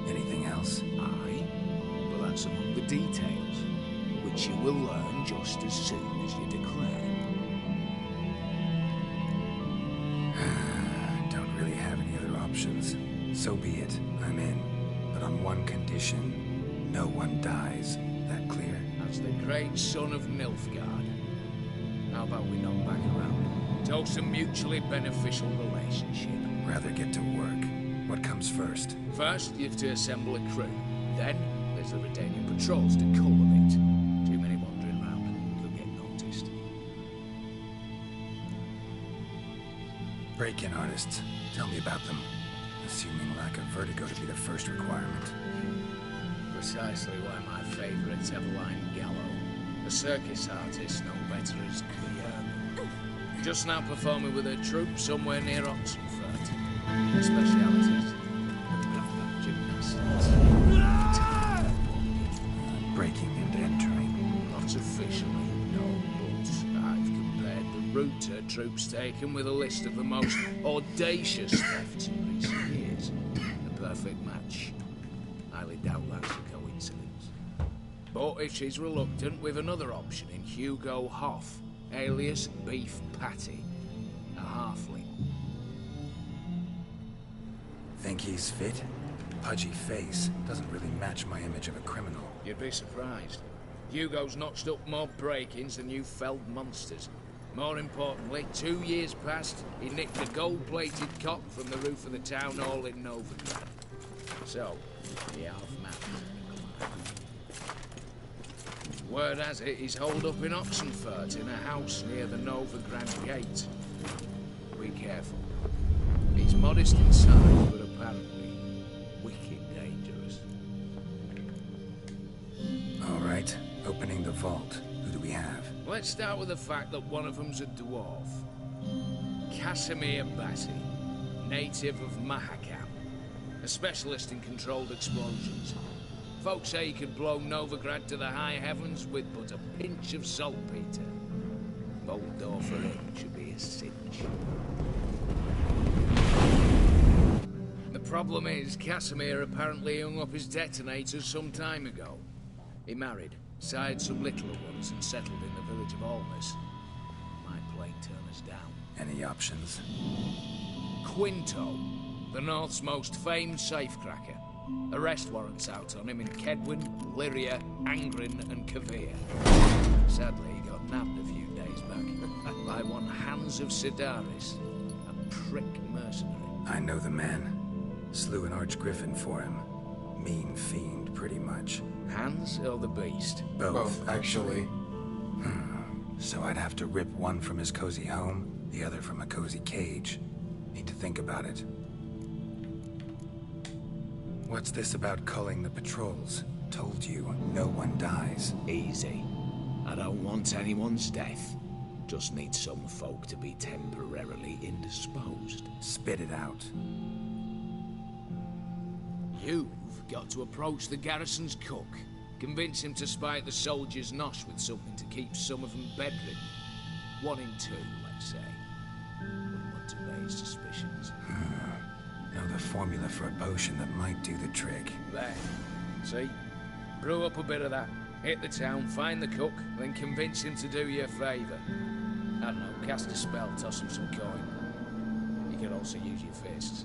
Anything else? Aye. But details, which you will learn just as soon as you declare. Don't really have any other options. So be it. I'm in. But on one condition. No one dies. That clear? As the great son of Nilfgaard. How about we knock back around? Toast a mutually beneficial relationship. Rather get to work. What comes first? First, you have to assemble a crew. Then, there's the Redanian patrols to culminate. Too many wandering around. Could get noticed. Break-in artists. Tell me about them. Assuming lack of vertigo to be the first requirement. Precisely why my favourite's Eveline Gallo. A circus artist known better as Rivia. Just now performing with her troupe somewhere near Oxenford. Her specialities: gymnastics. Breaking and entering. Not officially, no, but I've compared the route her troope's taken with a list of the most audacious thefts in recent years. A perfect match. Highly doubt that's a coincidence. But if she's reluctant, we've another option in Hugo Hoff, alias Beef Patty, a halfling. Think he's fit? Pudgy face doesn't really match my image of a criminal. You'd be surprised. Hugo's notched up more break-ins than you felled monsters. More importantly, 2 years past, he nicked a gold-plated cock from the roof of the town hall in Novigrad. So, the half-man. Word has it, he's holed up in Oxenfurt in a house near the Novigrad gate. Be careful. He's modest inside, but apparently wicked dangerous. All right, opening the vault. Who do we have? Let's start with the fact that one of them's a dwarf. Casimir Bassi, native of Mahakam, a specialist in controlled explosions. Folks say he could blow Novigrad to the high heavens with but a pinch of saltpeter. Bolt door for him should be a cinch. The problem is, Casimir apparently hung up his detonators some time ago. He married, sired some littler ones, and settled in the village of Almas. Might plain turn us down. Any options? Quinto, the North's most famed safecracker. Arrest warrants out on him in Kedwin, Lyria, Angrin, and Kavir. Sadly, he got nabbed a few days back by one Hans of Sidaris, a prick mercenary. I know the man. Slew an archgriffin for him. Mean fiend, pretty much. Hans or the beast? Both actually. So I'd have to rip one from his cozy home, the other from a cozy cage. Need to think about it. What's this about culling the patrols? Told you, no one dies. Easy. I don't want anyone's death. Just need some folk to be temporarily indisposed. Spit it out. You've got to approach the garrison's cook. Convince him to spike the soldiers' nosh with something to keep some of them bedridden. 1 in 2, let's say. Wouldn't want to raise suspicions. Know the formula for a potion that might do the trick. There. See? Brew up a bit of that. Hit the town, find the cook, then convince him to do you a favour. I don't know, cast a spell, toss him some coin. You could also use your fists.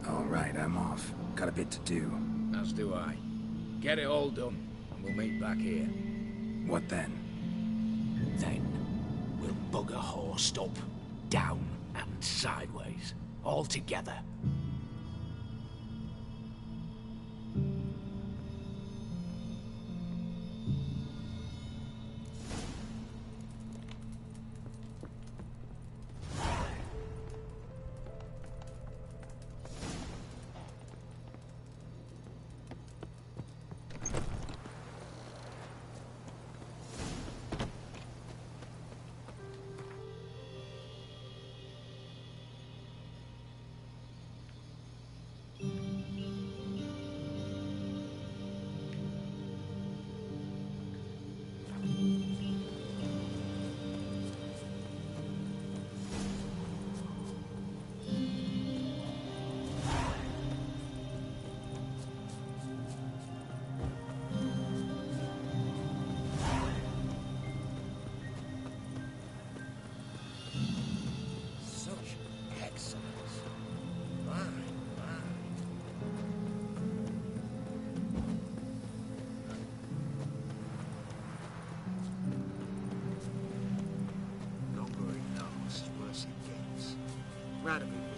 All right, I'm off. Got a bit to do. As do I. Get it all done, and we'll meet back here. What then? Then, we'll bugger horsed up, down, and sideways. All together.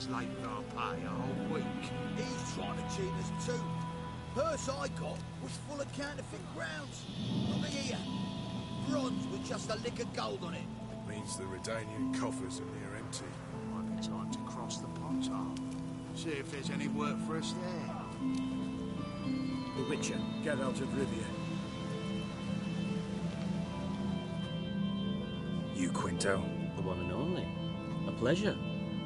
was late with our pay a whole week. He's trying to cheat us too. Purse I got was full of counterfeit grounds. Look at here. Bronze with just a lick of gold on it. It means the Redanian coffers are near empty. Might be time to cross the pothole. See if there's any work for us there. The Witcher, Geralt of Rivia. You, Quinto? The one and only. A pleasure.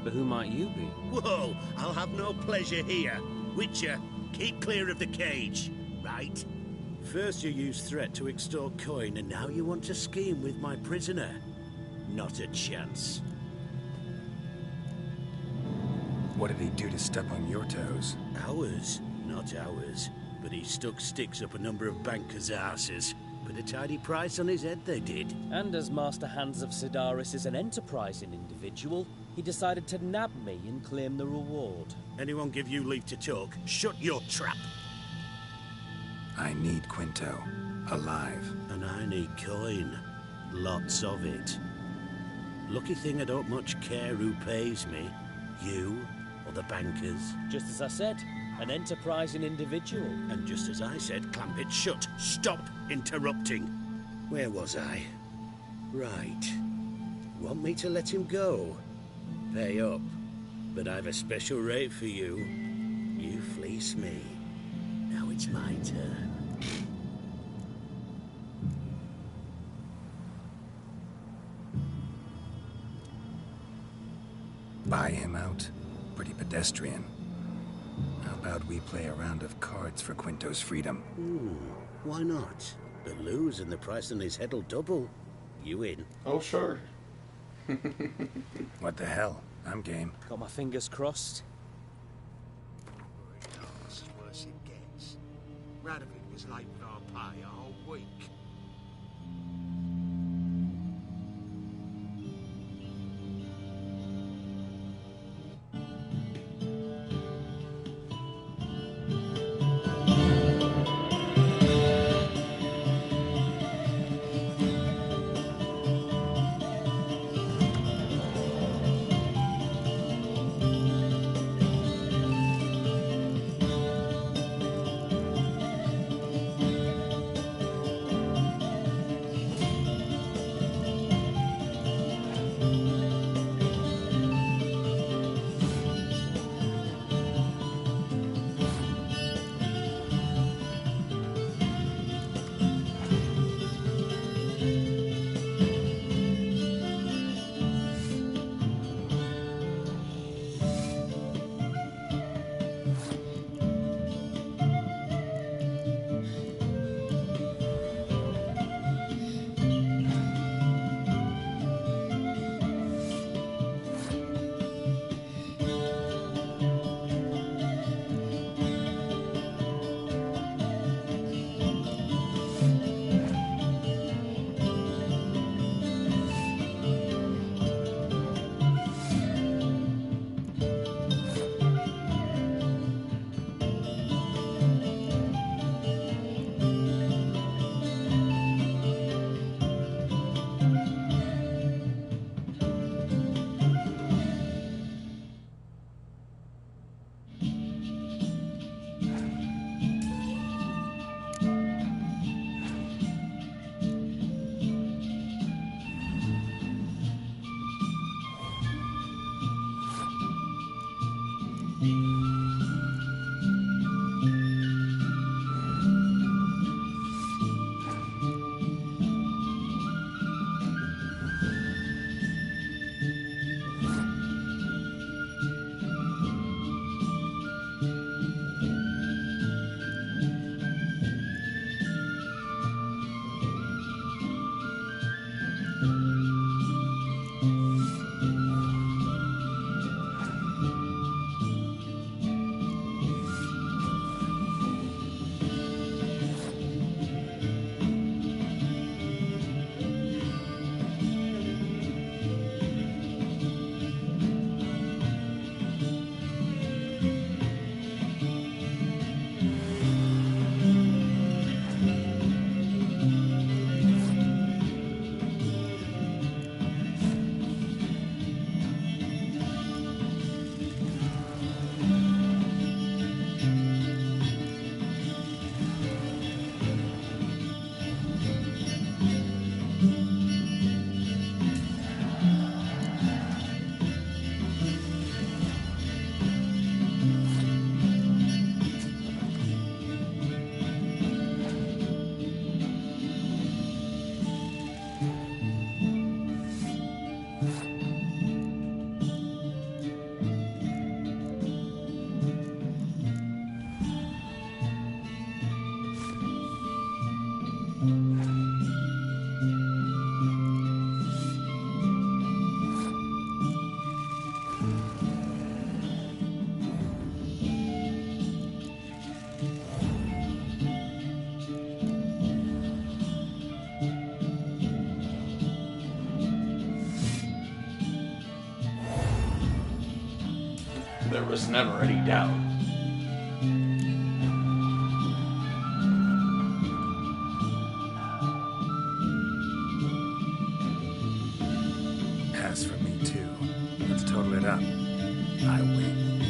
But who might you be? Whoa, I'll have no pleasure here. Witcher, keep clear of the cage, right? First you used threat to extort coin, and now you want to scheme with my prisoner. Not a chance. What did he do to step on your toes? Ours? Not ours. But he stuck sticks up a number of bankers' asses. Put a tidy price on his head, they did. And as Master Hans of Sidaris is an enterprising individual, he decided to nab me and claim the reward. Anyone give you leave to talk? Shut your trap! I need Quinto. Alive. And I need coin. Lots of it. Lucky thing I don't much care who pays me. You or the bankers. Just as I said, an enterprising individual. And just as I said, clamp it shut. Stop interrupting. Where was I? Right. Want me to let him go? Pay up. But I've a special rate for you. You fleece me. Now it's my turn. Buy him out? Pretty pedestrian. How about we play a round of cards for Quinto's freedom? Why not? But lose and the price on his head'll double. You in? Oh, sure. What the hell? I'm game. Got my fingers crossed. This is worse it gets. Radovid was late with our pay a whole week. was never any doubt. Pass for me, too. Let's total it up. I win.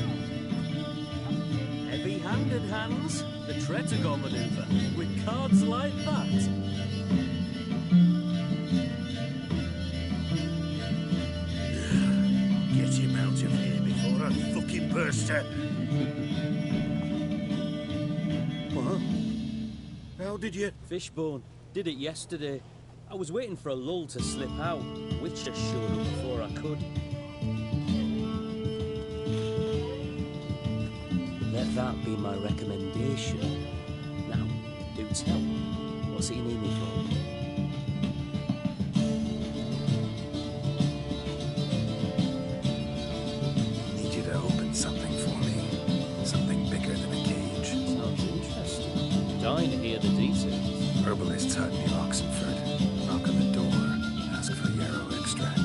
Heavy-handed, Hans. The Tretigo maneuver. With cards like that. Get him out of here before I fucking burst her. What? How did you... Fishbone. Did it yesterday. I was waiting for a lull to slip out. Witcher showed up before I could. Let that be my recommendation. Now, do tell. What's it you need me for? Need you to open something for me. Something bigger than a cage. Sounds interesting. Dying to hear the details. Herbalist's hut near Oxenford. Knock on the door. Ask for yarrow extract.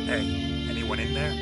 Hey, anyone in there?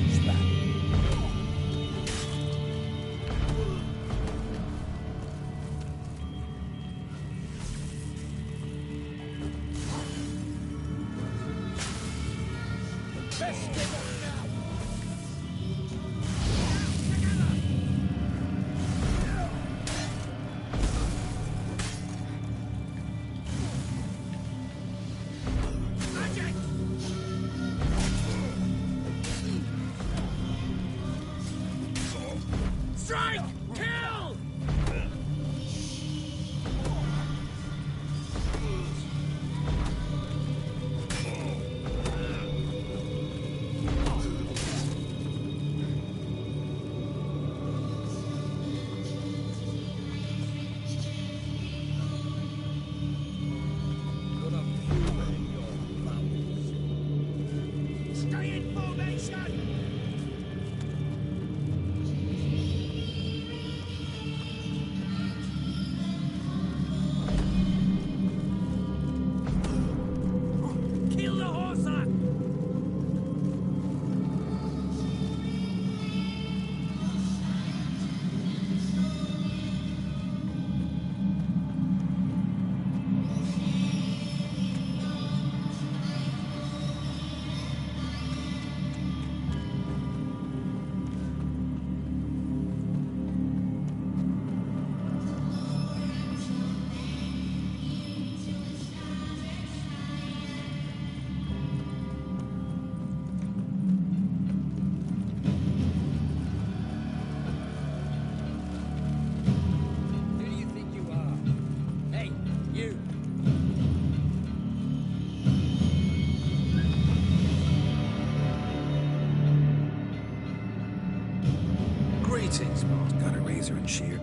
use that. Best get up now! Strike! Kill! Stay in formation! Kill the horse! Who do you think you are? Hey, you! Greetings, boss. Got a razor and shear.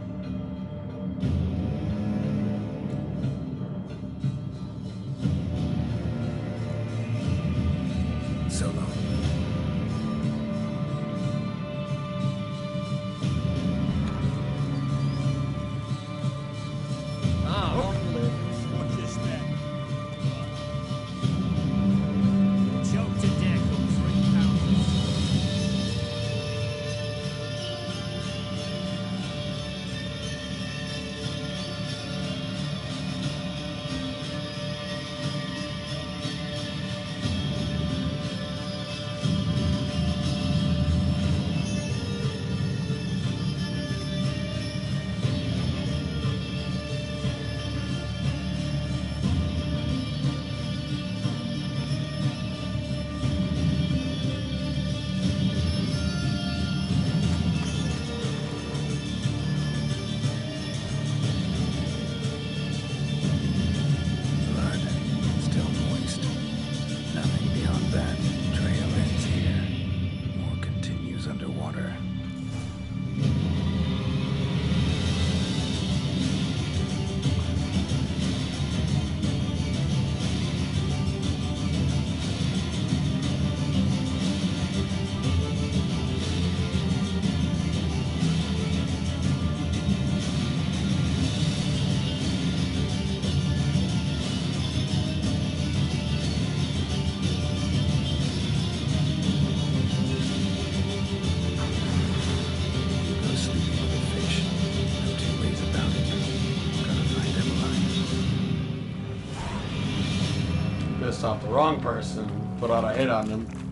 So long. Watch your step. Choke to death on 3 pounds. Blood. Still moist. Nothing beyond that. Trail ends here. More continues underwater. Go sleeping with a fish. No two ways about it. Gotta find them alive. Pissed off the wrong person, put out a hit on them.